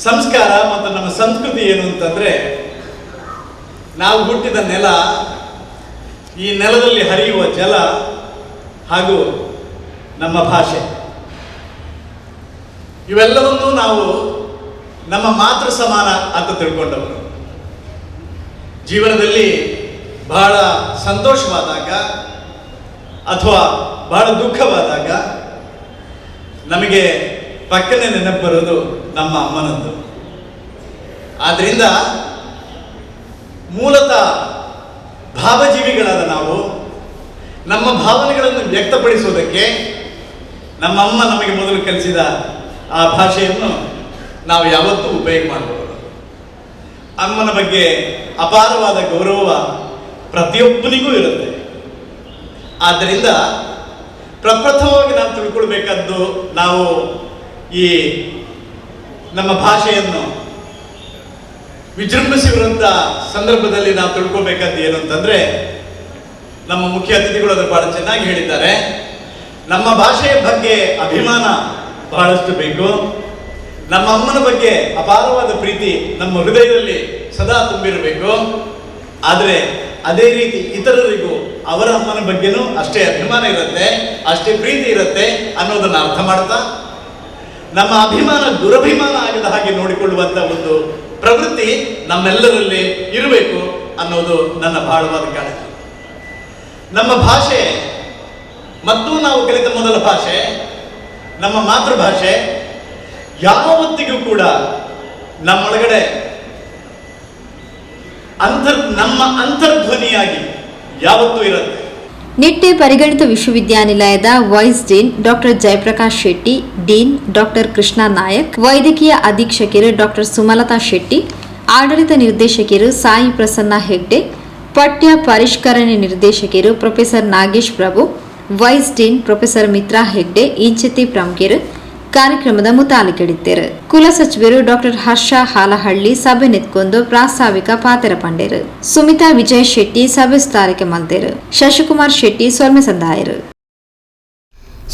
ಸಂಸ್ಕಾರ ಮತ್ತು ನಮ್ಮ ಸಂಸ್ಕೃತಿ ಏನು ಅಂತಂದರೆ, ನಾವು ಹುಟ್ಟಿದ ನೆಲ, ಈ ನೆಲದಲ್ಲಿ ಹರಿಯುವ ಜಲ ಹಾಗೂ ನಮ್ಮ ಭಾಷೆ, ಇವೆಲ್ಲವನ್ನೂ ನಾವು ನಮ್ಮ ಮಾತೃ ಸಮಾನ ಅಂತ ತಿಳ್ಕೊಂಡವರು. ಜೀವನದಲ್ಲಿ ಬಹಳ ಸಂತೋಷವಾದಾಗ ಅಥವಾ ಬಹಳ ದುಃಖವಾದಾಗ ನಮಗೆ ಪಕ್ಕನೆ ನೆನಪು ಬರೋದು ನಮ್ಮ ಅಮ್ಮನದ್ದು. ಆದ್ದರಿಂದ ಮೂಲತಃ ಭಾವಜೀವಿಗಳಾದ ನಾವು ನಮ್ಮ ಭಾವನೆಗಳನ್ನು ವ್ಯಕ್ತಪಡಿಸುವುದಕ್ಕೆ ನಮ್ಮ ಅಮ್ಮ ನಮಗೆ ಮೊದಲು ಕಲಿಸಿದ ಆ ಭಾಷೆಯನ್ನು ನಾವು ಯಾವತ್ತೂ ಉಪಯೋಗ ಮಾಡಬಹುದು. ಅಮ್ಮನ ಬಗ್ಗೆ ಅಪಾರವಾದ ಗೌರವ ಪ್ರತಿಯೊಬ್ಬನಿಗೂ ಇರುತ್ತೆ. ಆದ್ದರಿಂದ ಪ್ರಪ್ರಥಮವಾಗಿ ನಾವು ತಿಳ್ಕೊಳ್ಬೇಕಾದ್ದು, ನಾವು ಈ ನಮ್ಮ ಭಾಷೆಯನ್ನು ವಿಜೃಂಭಿಸಿರುವಂಥ ಸಂದರ್ಭದಲ್ಲಿ ನಾವು ತಿಳ್ಕೊಬೇಕಾದ್ದು ಏನು ಅಂತಂದರೆ, ನಮ್ಮ ಮುಖ್ಯ ಅತಿಥಿಗಳು ಅದನ್ನು ಬಹಳ ಚೆನ್ನಾಗಿ ಹೇಳಿದ್ದಾರೆ. ನಮ್ಮ ಭಾಷೆಯ ಬಗ್ಗೆ ಅಭಿಮಾನ ಬಹಳಷ್ಟು ಬೇಕು. ನಮ್ಮ ಅಮ್ಮನ ಬಗ್ಗೆ ಅಪಾರವಾದ ಪ್ರೀತಿ ನಮ್ಮ ಹೃದಯದಲ್ಲಿ ಸದಾ ತುಂಬಿರಬೇಕು. ಆದರೆ ಅದೇ ರೀತಿ ಇತರರಿಗೂ ಅವರ ಅಮ್ಮನ ಬಗ್ಗೆನೂ ಅಷ್ಟೇ ಅಭಿಮಾನ ಇರುತ್ತೆ, ಅಷ್ಟೇ ಪ್ರೀತಿ ಇರುತ್ತೆ ಅನ್ನೋದನ್ನು ಅರ್ಥ ಮಾಡ್ತಾ, ನಮ್ಮ ಅಭಿಮಾನ ದುರಭಿಮಾನ ಆಗದ ಹಾಗೆ ನೋಡಿಕೊಳ್ಳುವಂಥ ಒಂದು ಪ್ರವೃತ್ತಿ ನಮ್ಮೆಲ್ಲರಲ್ಲಿ ಇರಬೇಕು ಅನ್ನೋದು ನನ್ನ ಬಹಳವಾದ ಕಾಳಜಿ. ನಮ್ಮ ಭಾಷೆ ಮತ್ತು ನಾವು ಕಲಿತ ಮೊದಲ ಭಾಷೆ, ನಮ್ಮ ಮಾತೃಭಾಷೆ ಯಾವತ್ತಿಗೂ ಕೂಡ ನಮ್ಮೊಳಗಡೆ ನಮ್ಮ ಅಂತರ್ಧ್ವನಿಯಾಗಿ ಯಾವತ್ತೂ ಇರುತ್ತೆ. ನಿಟ್ಟೆ ಪರಿಗಣಿತ ವಿಶ್ವವಿದ್ಯಾನಿಲಯದ vice dean doctor Jayaprakash Shetty, dean doctor Krishna Nayak, ವೈದ್ಯಕೀಯ ಅಧೀಕ್ಷಕರು ಡಾಕ್ಟರ್ ಸುಮಲತಾ ಶೆಟ್ಟಿ, ಆಡಳಿತ ನಿರ್ದೇಶಕರು ಸಾಯಿ ಪ್ರಸನ್ನ ಹೆಗ್ಡೆ, ಪಠ್ಯ ಪರಿಷ್ಕರಣೆ ನಿರ್ದೇಶಕರು professor Nagesh Prabhu, vice dean professor Mitra Hegde ಇಂಚೆತಿ ಪ್ರಮುಖರು ಕಾರ್ಯಕ್ರಮದ ಮುತಾಲಿಕೆಡಿದ್ದರು. ಕುಲಸಚಿವರು ಡಾಕ್ಟರ್ ಹರ್ಷ ಹಾಲಹಳ್ಳಿ ಸಭೆ ನೆತ್ಕೊಂಡು ಪ್ರಾಸ್ತಾವಿಕ ಪಾತ್ರ ಪಂಡೇರು. ಸುಮಿತಾ ವಿಜಯ್ ಶೆಟ್ಟಿ ಸಭೆ ಸುಧಾರಿಕೆ ಮಲ್ತೇರು. ಶಶಿಕುಮಾರ್ ಶೆಟ್ಟಿ ಸೊಲ್ಮೆ ಸಂದಾಯರು.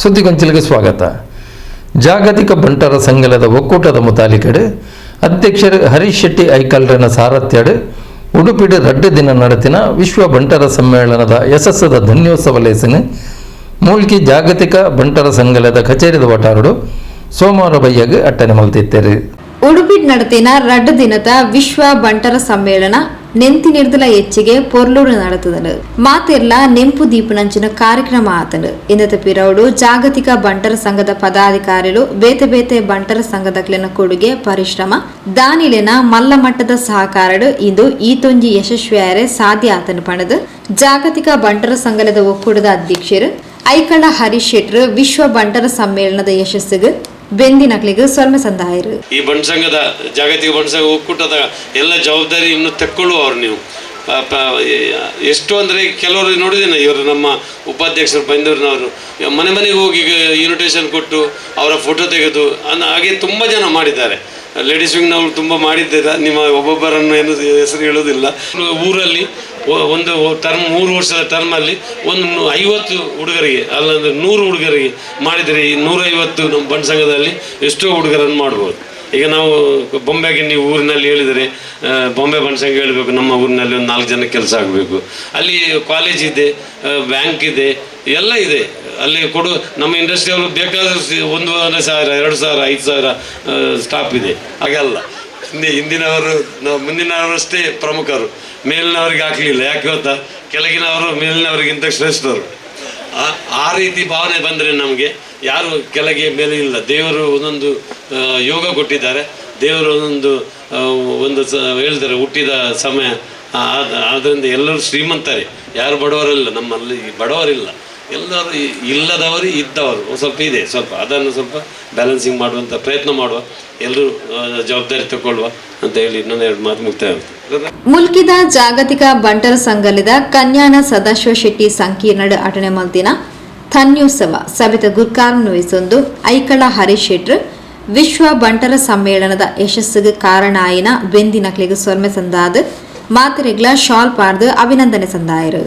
ಸುದ್ದಿಗೊಂಚಲಿಗೆ ಸ್ವಾಗತ. ಜಾಗತಿಕ ಬಂಟರ ಸಂಘದ ಒಕ್ಕೂಟದ ಮುತಾಲಿಕೆಡು ಅಧ್ಯಕ್ಷರು ಹರೀಶ್ ಶೆಟ್ಟಿ ಐಕಲ್ರನ ಸಾರಥ್ಯಡು ಉಡುಪಿಡು 2 ದಿನ ನಡೆತಿನ ವಿಶ್ವ ಬಂಟರ ಸಮ್ಮೇಳನದ ಯಶಸ್ಸದ ಧನ್ಯೋತ್ಸವ ಲೇಸನು ಮೂಲ್ಕಿ ಜಾಗತಿಕ ಬಂಟರ ಸಂಘದ ಕಚೇರಿದ ಒಟಾರಡು ಸೋಮವಾರ ಬಯ್ಯಗೆ ಅಟ್ಟನೆ ಮಲ್ತಿತ್ತೇರು. ಉಡುಪಿಡ್ ನಡತಿನ 2 ದಿನದ ವಿಶ್ವ ಬಂಟರ ಸಮ್ಮೇಳನ ನೆಂತಿ ನಿರ್ದಲ ಹೆಚ್ಚಿಗೆ ಪೊರ್ಲೂರು ನಡೆತದನು. ಮಾತೆರ್ಲ ನೆಂಪು ದೀಪನಂಚಿನ ಕಾರ್ಯಕ್ರಮ ಆತನು. ಇಂದತ ಪಿರೌಡು ಜಾಗತಿಕ ಬಂಟರ ಸಂಘದ ಪದಾಧಿಕಾರಿಗಳು ಬೇತೆ ಬೇತೆ ಬಂಟರ ಸಂಘದಕ್ಲಿನ ಕೊಡುಗೆ ಪರಿಶ್ರಮ ದಾನಿಲೆನ ಮಲ್ಲ ಮಟ್ಟದ ಸಹಕಾರಡು ಇಂದು ಈತೊಂಜಿ ಯಶಸ್ವಿಯಾರೆ ಸಾಧ್ಯ ಆತನು ಪಣದು ಜಾಗತಿಕ ಬಂಟರ ಸಂಘದ ಒಕ್ಕೂಟದ ಅಧ್ಯಕ್ಷರು ಐಕಳ ಹರೀಶ್ ಶೆಟ್ರು ವಿಶ್ವ ಬಂಟರ ಸಮ್ಮೇಳನದ ಯಶಸ್ಸಿಗೆ ಬೆಂದಿನಕ್ಲಿಗೆ ಸೊಲ್ಮೆ ಸಂದಾಯರು. ಈ ಬಣ್ಸಂಗದ ಜಾಗತಿಕ ಬಣ್ಸಂಗ ಒಕ್ಕೂಟದ ಎಲ್ಲ ಜವಾಬ್ದಾರಿ ಇನ್ನು ತೆಕ್ಕೊಳ್ಳುವವರು ನೀವು. ಎಷ್ಟು ಅಂದರೆ ಕೆಲವರು ನೋಡಿದ್ದೇನೆ, ಇವರು ನಮ್ಮ ಉಪಾಧ್ಯಕ್ಷರು ಬಂದೂರಿನವರು ಮನೆ ಮನೆಗೆ ಹೋಗಿ ಇನ್ವಿಟೇಷನ್ ಕೊಟ್ಟು ಅವರ ಫೋಟೋ ತೆಗೆದು ಹಾಗೆ ತುಂಬ ಜನ ಮಾಡಿದ್ದಾರೆ. ಲೇಡೀಸ್ ವಿಂಗ್ನವರು ತುಂಬ ಮಾಡಿದ್ದೀರ. ನಿಮ್ಮ ಒಬ್ಬೊಬ್ಬರನ್ನು ಏನು ಹೆಸರು ಹೇಳೋದಿಲ್ಲ. ಊರಲ್ಲಿ ಒಂದು ಟರ್ಮ್ 3 ವರ್ಷದ ಟರ್ಮಲ್ಲಿ ಒಂದು 50 ಹುಡುಗರಿಗೆ ಅಲ್ಲಂದ್ರೆ 100 ಹುಡುಗರಿಗೆ ಮಾಡಿದರೆ ಈ 150 ನಮ್ಮ ಬಣ್ಸಂಗದಲ್ಲಿ ಎಷ್ಟೋ ಹುಡುಗರನ್ನು ಮಾಡ್ಬೋದು. ಈಗ ನಾವು ಬೊಂಬೆಗೆ ನೀವು ಊರಿನಲ್ಲಿ ಹೇಳಿದರೆ ಬಾಂಬೆ ಬಣ್ಸಂಗ ಹೇಳಬೇಕು, ನಮ್ಮ ಊರಿನಲ್ಲಿ ಒಂದು 4 ಜನ ಕೆಲಸ ಆಗಬೇಕು. ಅಲ್ಲಿ ಕಾಲೇಜ್ ಇದೆ, ಬ್ಯಾಂಕ್ ಇದೆ, ಎಲ್ಲ ಇದೆ. ಅಲ್ಲಿ ಕೊಡು ನಮ್ಮ ಇಂಡಸ್ಟ್ರಿಯವರು ಬೇಕಾದರೂ 1,000, 2,000, 5,000 ಸ್ಟಾಫ್ ಇದೆ. ಹಾಗಲ್ಲ, ಹಿಂದಿನವರು ಮುಂದಿನವರಷ್ಟೇ ಪ್ರಮುಖರು, ಮೇಲಿನವರಿಗೆ ಹಾಕಲಿಲ್ಲ. ಯಾಕೆ ಗೊತ್ತಾ, ಕೆಳಗಿನವರು ಮೇಲಿನವರಿಗಿಂತ ಶ್ರೇಷ್ಠರು. ಆ ರೀತಿ ಭಾವನೆ ಬಂದರೆ ನಮಗೆ ಯಾರು ಕೆಳಗೆ ಮೇಲೆ ಇಲ್ಲ. ದೇವರು ಒಂದೊಂದು ಯೋಗ ಕೊಟ್ಟಿದ್ದಾರೆ. ದೇವರು ಒಂದು ಹೇಳ್ತಾರೆ ಹುಟ್ಟಿದ ಸಮಯ. ಆದ್ದರಿಂದ ಎಲ್ಲರೂ ಶ್ರೀಮಂತರೇ, ಯಾರು ಬಡವರಿಲ್ಲ. ನಮ್ಮಲ್ಲಿ ಬಡವರಿಲ್ಲ, ಎಲ್ಲರೂ ಇಲ್ಲದವರು ಇದ್ದವರು ಸ್ವಲ್ಪ ಇದೆ. ಸ್ವಲ್ಪ ಅದನ್ನು ಸ್ವಲ್ಪ ಬ್ಯಾಲೆನ್ಸಿಂಗ್ ಮಾಡುವಂಥ ಪ್ರಯತ್ನ ಮಾಡುವ, ಎಲ್ಲರೂ ಜವಾಬ್ದಾರಿ ತಗೊಳ್ಳುವ ಅಂತ ಹೇಳಿ ನನ್ನ 2 ಮಾತು ಮುಕ್ತಾಯ. ಮುಲ್ಕಿದ ಜಾಗತಿಕ ಬಂಟರ ಸಂಘಲಿದ ಕನ್ಯಾಣ ಸದಾಶಿವ ಶೆಟ್ಟಿ ಸಂಕೀರ್ಣಡ್ ಅಟನೆ ಮಲ್ತಿನ ಥನ್ಯೋತ್ಸವ ಸವಿತ ಗುರ್ಕಾರಂ ವಹಿಸೊಂದು ಐಕಳ ಹರೀಶ್ ಶೆಟ್ರು ವಿಶ್ವ ಬಂಟರ ಸಮ್ಮೇಳನದ ಯಶಸ್ಸಿಗೆ ಕಾರಣ ಆಯಿನ ಬೆಂದಿನಕ್ಲಿಗೆ ಸೊಲ್ಮೆ ಸಂದಾದ ಮಾತಿರೆಗ್ಲ ಶಾಲ್ ಪಾರ್ದು ಅಭಿನಂದನೆ ಸಂದಾಯರು.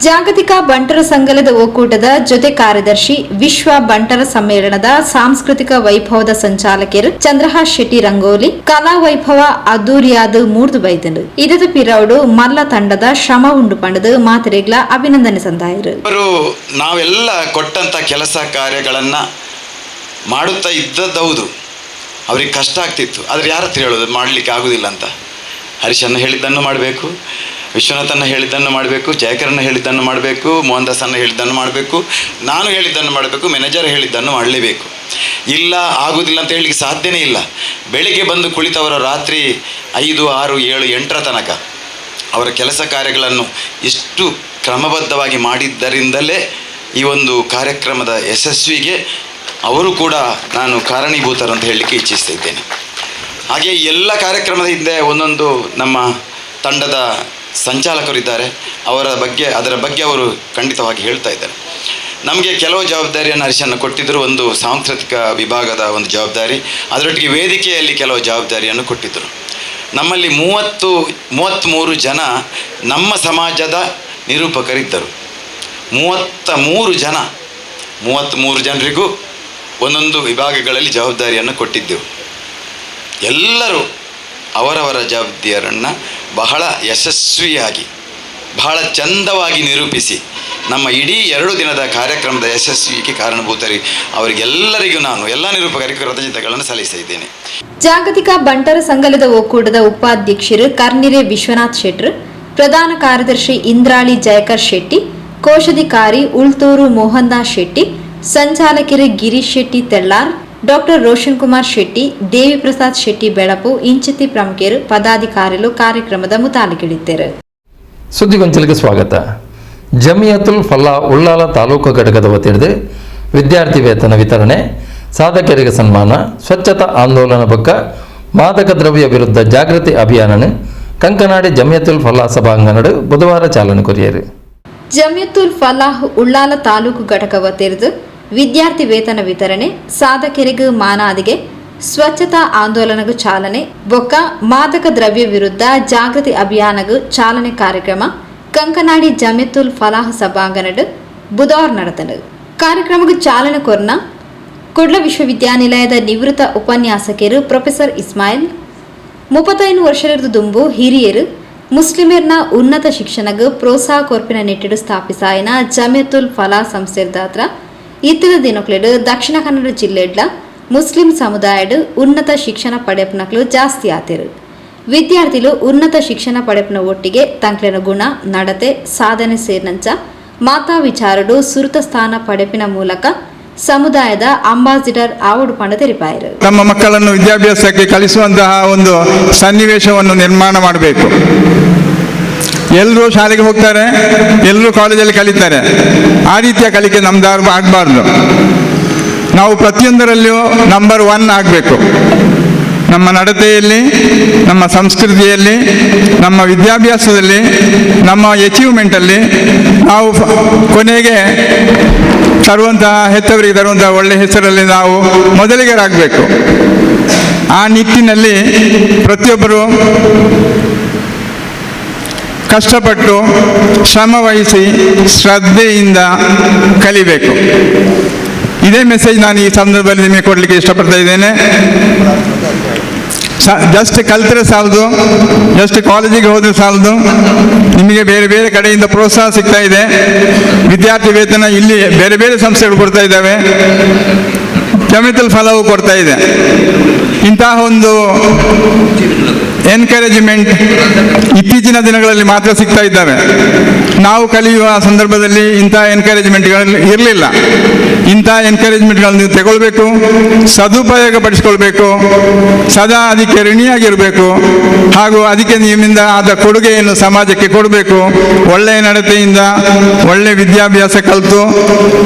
ಜಾಗತಿಕ ಬಂಟರ ಸಂಘದ ಒಕ್ಕೂಟದ ಜೊತೆ ಕಾರ್ಯದರ್ಶಿ ವಿಶ್ವ ಬಂಟರ ಸಮ್ಮೇಳನದ ಸಾಂಸ್ಕೃತಿಕ ವೈಭವದ ಸಂಚಾಲಕರು ಚಂದ್ರಹಾಸ್ ಶೆಟ್ಟಿ ರಂಗೋಲಿ ಕಲಾ ವೈಭವ ಅದ್ದೂರಿಯಾದ ಮೂರ್ದು ಬೈದರು. ಇದದ ಪಿರೌಡು ಮಲ್ಲ ತಂಡದ ಶ್ರಮ ಉಂಡು ಪಂಡದು ಮಾತರೆಗ್ಲ ಅಭಿನಂದನೆ ಸಂದಾಯರು. ನಾವೆಲ್ಲ ಕೊಟ್ಟಂತ ಕೆಲಸ ಕಾರ್ಯಗಳನ್ನ ಮಾಡುತ್ತಾ ಇದ್ದದ್ದೌದು, ಅವ್ರಿಗೆ ಕಷ್ಟ ಆಗ್ತಿತ್ತು. ಆದ್ರೆ ಯಾರ ಹತ್ರ ಹೇಳೋದು ಮಾಡಲಿಕ್ಕೆ ಆಗುದಿಲ್ಲ ಅಂತ. ಹರೀಶನ್ನ ಹೇಳಿದ್ದನ್ನು ಮಾಡಬೇಕು, ವಿಶ್ವನಾಥನ್ನ ಹೇಳಿದ್ದನ್ನು ಮಾಡಬೇಕು, ಜಯಕರನ್ನ ಹೇಳಿದ್ದನ್ನು ಮಾಡಬೇಕು, ಮೋಹನ್ ದಾಸನ್ನ ಹೇಳಿದ್ದನ್ನು ಮಾಡಬೇಕು, ನಾನು ಹೇಳಿದ್ದನ್ನು ಮಾಡಬೇಕು, ಮ್ಯಾನೇಜರ್ ಹೇಳಿದ್ದನ್ನು ಮಾಡಲೇಬೇಕು. ಇಲ್ಲ ಆಗುವುದಿಲ್ಲ ಅಂತ ಹೇಳಲಿಕ್ಕೆ ಸಾಧ್ಯನೇ ಇಲ್ಲ. ಬೆಳಿಗ್ಗೆ ಬಂದು ಕುಳಿತವರ ರಾತ್ರಿ 5, 6, 7, 8ರ ತನಕ ಅವರ ಕೆಲಸ ಕಾರ್ಯಗಳನ್ನು ಇಷ್ಟು ಕ್ರಮಬದ್ಧವಾಗಿ ಮಾಡಿದ್ದರಿಂದಲೇ ಈ ಒಂದು ಕಾರ್ಯಕ್ರಮದ ಯಶಸ್ವಿಗೆ ಅವರು ಕೂಡ ನಾನು ಕಾರಣೀಭೂತರು ಅಂತ ಹೇಳಲಿಕ್ಕೆ ಇಚ್ಛಿಸ್ತಾ ಇದ್ದೇನೆ. ಹಾಗೆ ಎಲ್ಲ ಕಾರ್ಯಕ್ರಮದ ಹಿಂದೆ ಒಂದೊಂದು ನಮ್ಮ ತಂಡದ ಸಂಚಾಲಕರಿದ್ದಾರೆ. ಅದರ ಬಗ್ಗೆ ಅವರು ಖಂಡಿತವಾಗಿ ಹೇಳ್ತಾ ಇದ್ದಾರೆ. ನಮಗೆ ಕೆಲವು ಜವಾಬ್ದಾರಿಯನ್ನು ಹರೀಶನ್ನು ಕೊಟ್ಟಿದ್ದರು. ಒಂದು ಸಾಂಸ್ಕೃತಿಕ ವಿಭಾಗದ ಒಂದು ಜವಾಬ್ದಾರಿ, ಅದರೊಟ್ಟಿಗೆ ವೇದಿಕೆಯಲ್ಲಿ ಕೆಲವು ಜವಾಬ್ದಾರಿಯನ್ನು ಕೊಟ್ಟಿದ್ದರು. ನಮ್ಮಲ್ಲಿ 33 ಜನ ನಮ್ಮ ಸಮಾಜದ ನಿರೂಪಕರಿದ್ದರು. 33 ಜನರಿಗೂ ಒಂದೊಂದು ವಿಭಾಗಗಳಲ್ಲಿ ಜವಾಬ್ದಾರಿಯನ್ನು ಕೊಟ್ಟಿದ್ದೆವು. ಎಲ್ಲರೂ ಅವರವರ ಜವಾಬ್ದಾರಿಯನ್ನು ಬಹಳ ಯಶಸ್ವಿಯಾಗಿ ಬಹಳ ಚಂದವಾಗಿ ನಿರೂಪಿಸಿ ನಮ್ಮ ಇಡೀ 2 ದಿನದ ಕಾರ್ಯಕ್ರಮದ ಯಶಸ್ವಿಗೆ ಕಾರಣಭೂತರಿ ಅವರಿಗೆಲ್ಲರಿಗೂ ನಾನು ಎಲ್ಲ ನಿರೂಪಕರಿಗೂ ಕೃತಜ್ಞತೆಗಳನ್ನು ಸಲ್ಲಿಸ್ತಾ ಇದ್ದೇನೆ. ಜಾಗತಿಕ ಬಂಟರ ಸಂಘದ ಒಕ್ಕೂಟದ ಉಪಾಧ್ಯಕ್ಷರು ಕರ್ನಿರೆ ವಿಶ್ವನಾಥ್ ಶೆಟ್ರು, ಪ್ರಧಾನ ಕಾರ್ಯದರ್ಶಿ ಇಂದ್ರಾಳಿ ಜಯಕರ್ ಶೆಟ್ಟಿ, ಕೋಶಾಧಿಕಾರಿ ಉಳ್ತೂರು ಮೋಹನ್ ದಾಸ್ ಶೆಟ್ಟಿ, ಸಂಚಾಲಕರು ಗಿರೀಶ್ ಶೆಟ್ಟಿ ತೆಳ್ಳಾರ್, ಡಾಕ್ಟರ್ ರೋಷನ್ ಕುಮಾರ್ ಶೆಟ್ಟಿ, ದೇವಿ ಪ್ರಸಾದ್ ಶೆಟ್ಟಿ ಬೆಳಪು ಇಂಚಿತಿ ಪ್ರಮುಖರು ಪದಾಧಿಕಾರಿಗಳು ಕಾರ್ಯಕ್ರಮದ ಮುತಾಲಿಗಿಳಿದ್ದರು. ಸುದ್ದಿಗೊಂಚಲಿಗೆ ಸ್ವಾಗತ. ಜಮಿಯತುಲ್ ಫಲ್ಲಾ ಉಳ್ಳಾಲ ತಾಲೂಕು ಘಟಕದ ವತಿಯಿಂದ ವಿದ್ಯಾರ್ಥಿ ವೇತನ ವಿತರಣೆ, ಸಾಧಕರಿಗೆ ಸನ್ಮಾನ, ಸ್ವಚ್ಛತಾ ಆಂದೋಲನ ಪಕ್ಕ ಮಾದಕ ದ್ರವ್ಯ ವಿರುದ್ಧ ಜಾಗೃತಿ ಅಭಿಯಾನ ಕಂಕನಾಡಿ ಜಮಿಯತುಲ್ ಫಲ್ಲಾ ಸಭಾಂಗಣ ಬುಧವಾರ ಚಾಲನೆ ಕೊರಿಯರು. ಜಮಿಯತುಲ್ ಫಲಾಹ್ ಉಳ್ಳಾಲ ತಾಲೂಕು ಘಟಕ ವತಿಯಿಂದ ವಿದ್ಯಾರ್ಥಿ ವೇತನ ವಿತರಣೆ, ಸಾಧಕರಿಗೆ ಮಾನಾದಿಗೆ ಸ್ವಚ್ಛತಾ ಆಂದೋಲನಗೂ ಚಾಲನೆ, ಬೊಕ್ಕ ಮಾದಕ ದ್ರವ್ಯ ವಿರುದ್ಧ ಜಾಗೃತಿ ಅಭಿಯಾನಗೂ ಚಾಲನೆ ಕಾರ್ಯಕ್ರಮ ಕಂಕನಾಡಿ ಜಮಿಯತುಲ್ ಫಲಾಹ್ ಸಭಾಂಗಣಡ್ ಬುಧವಾರ ನಡೆದನು. ಕಾರ್ಯಕ್ರಮಕ್ಕೆ ಚಾಲನೆ ಕೊರ್ನ ಕುಡ್ಲ ವಿಶ್ವವಿದ್ಯಾನಿಲಯದ ನಿವೃತ್ತ ಉಪನ್ಯಾಸಕರು ಪ್ರೊಫೆಸರ್ ಇಸ್ಮಾಯಿಲ್, 35 ವರ್ಷದ ದುಂಬು ಹಿರಿಯರು ಮುಸ್ಲಿಮರ್ನ ಉನ್ನತ ಶಿಕ್ಷಣಕ್ಕೆ ಪ್ರೋತ್ಸಾಹ ಕೊರ್ಪಿನ ನಿಟ್ಟಿಡು ಸ್ಥಾಪಿಸಾಯಿನ ಜಮಿಯತುಲ್ ಫಲಾಹ್ ಸಂಸ್ಥೆದಾತ್ರ ಇತ್ತಿನ ದಿನಕ್ಲೆಡು ದಕ್ಷಿಣ ಕನ್ನಡ ಜಿಲ್ಲೆಡ್ಲ ಮುಸ್ಲಿಂ ಸಮುದಾಯಡು ಉನ್ನತ ಶಿಕ್ಷಣ ಪಡೆಪನಕ್ಲು ಜಾಸ್ತಿ ಆತಿರು. ವಿದ್ಯಾರ್ಥಿಗಳು ಉನ್ನತ ಶಿಕ್ಷಣ ಪಡೆಪನ ಒಟ್ಟಿಗೆ ತಂಕ್ಲೆನ ಗುಣ, ನಡತೆ, ಸಾಧನೆ ಸೇರಿನಂಚ ಮಾತಾ ವಿಚಾರಡು ಸುರುತ ಸ್ಥಾನ ಪಡೆಪಿನ ಮೂಲಕ ಸಮುದಾಯದ ಅಂಬಾಸಿಡರ್ ಆವಡು ಪಂಡ ತೆರಿಪಾಯರು. ನಮ್ಮ ಮಕ್ಕಳನ್ನು ವಿದ್ಯಾಭ್ಯಾಸಕ್ಕೆ ಕಲಿಸುವಂತಹ ಒಂದು ಸನ್ನಿವೇಶವನ್ನು ನಿರ್ಮಾಣ ಮಾಡಬೇಕು. ಎಲ್ಲರೂ ಶಾಲೆಗೆ ಹೋಗ್ತಾರೆ, ಎಲ್ಲರೂ ಕಾಲೇಜಲ್ಲಿ ಕಲಿತಾರೆ. ಆ ರೀತಿಯ ಕಲಿಕೆ ನಮ್ದು ಆಗಬಾರ್ದು. ನಾವು ಪ್ರತಿಯೊಂದರಲ್ಲಿಯೂ ನಂಬರ್ 1 ಆಗಬೇಕು. ನಮ್ಮ ನಡತೆಯಲ್ಲಿ, ನಮ್ಮ ಸಂಸ್ಕೃತಿಯಲ್ಲಿ, ನಮ್ಮ ವಿದ್ಯಾಭ್ಯಾಸದಲ್ಲಿ, ನಮ್ಮ ಅಚೀವ್ಮೆಂಟಲ್ಲಿ ನಾವು ಕೊನೆಗೆ ತರುವಂತಹ ಹೆತ್ತವರಿಗೆ ತರುವಂತಹ ಒಳ್ಳೆಯ ಹೆಸರಲ್ಲಿ ನಾವು ಮೊದಲಿಗರಾಗಬೇಕು. ಆ ನಿಟ್ಟಿನಲ್ಲಿ ಪ್ರತಿಯೊಬ್ಬರು ಕಷ್ಟಪಟ್ಟು ಶ್ರಮವಹಿಸಿ ಶ್ರದ್ಧೆಯಿಂದ ಕಲಿಬೇಕು. ಇದೇ ಮೆಸೇಜ್ ನಾನು ಈ ಸಂದರ್ಭದಲ್ಲಿ ನಿಮಗೆ ಕೊಡಲಿಕ್ಕೆ ಇಷ್ಟಪಡ್ತಾ ಇದ್ದೇನೆ. ಜಸ್ಟ್ ಕಲ್ತರೆ ಸಾಲದು, ಜಸ್ಟ್ ಕಾಲೇಜಿಗೆ ಹೋದ್ರೆ ಸಾಲದು, ನಿಮಗೆ ಬೇರೆ ಬೇರೆ ಕಡೆಯಿಂದ ಪ್ರೋತ್ಸಾಹ ಸಿಗ್ತಾ ಇದೆ. ವಿದ್ಯಾರ್ಥಿ ವೇತನ ಇಲ್ಲಿ ಬೇರೆ ಬೇರೆ ಸಂಸ್ಥೆಗಳು ಕೊಡ್ತಾ ಇದ್ದಾವೆ, ಜಮಿಯತುಲ್ ಫಲಾಹ್ ಕೊಡ್ತಾ ಇದೆ. ಇಂತಹ ಒಂದು ಎನ್ಕರೇಜ್ಮೆಂಟ್ ಇತ್ತೀಚಿನ ದಿನಗಳಲ್ಲಿ ಮಾತ್ರ ಸಿಗ್ತಾ ಇದ್ದಾವೆ. ನಾವು ಕಲಿಯುವ ಸಂದರ್ಭದಲ್ಲಿ ಇಂತಹ ಎನ್ಕರೇಜ್ಮೆಂಟ್ಗಳು ಇರಲಿಲ್ಲ. ಇಂತಹ ಎನ್ಕರೇಜ್ಮೆಂಟ್ಗಳನ್ನು ನೀವು ತಗೊಳ್ಬೇಕು, ಸದುಪಯೋಗ ಪಡಿಸ್ಕೊಳ್ಬೇಕು, ಸದಾ ಅದಕ್ಕೆ ಋಣಿಯಾಗಿರಬೇಕು. ಹಾಗೂ ಅದಕ್ಕೆ ನಿಮ್ಮಿಂದ ಆದ ಕೊಡುಗೆಯನ್ನು ಸಮಾಜಕ್ಕೆ ಕೊಡಬೇಕು. ಒಳ್ಳೆಯ ನಡತೆಯಿಂದ ಒಳ್ಳೆಯ ವಿದ್ಯಾಭ್ಯಾಸ ಕಲಿತು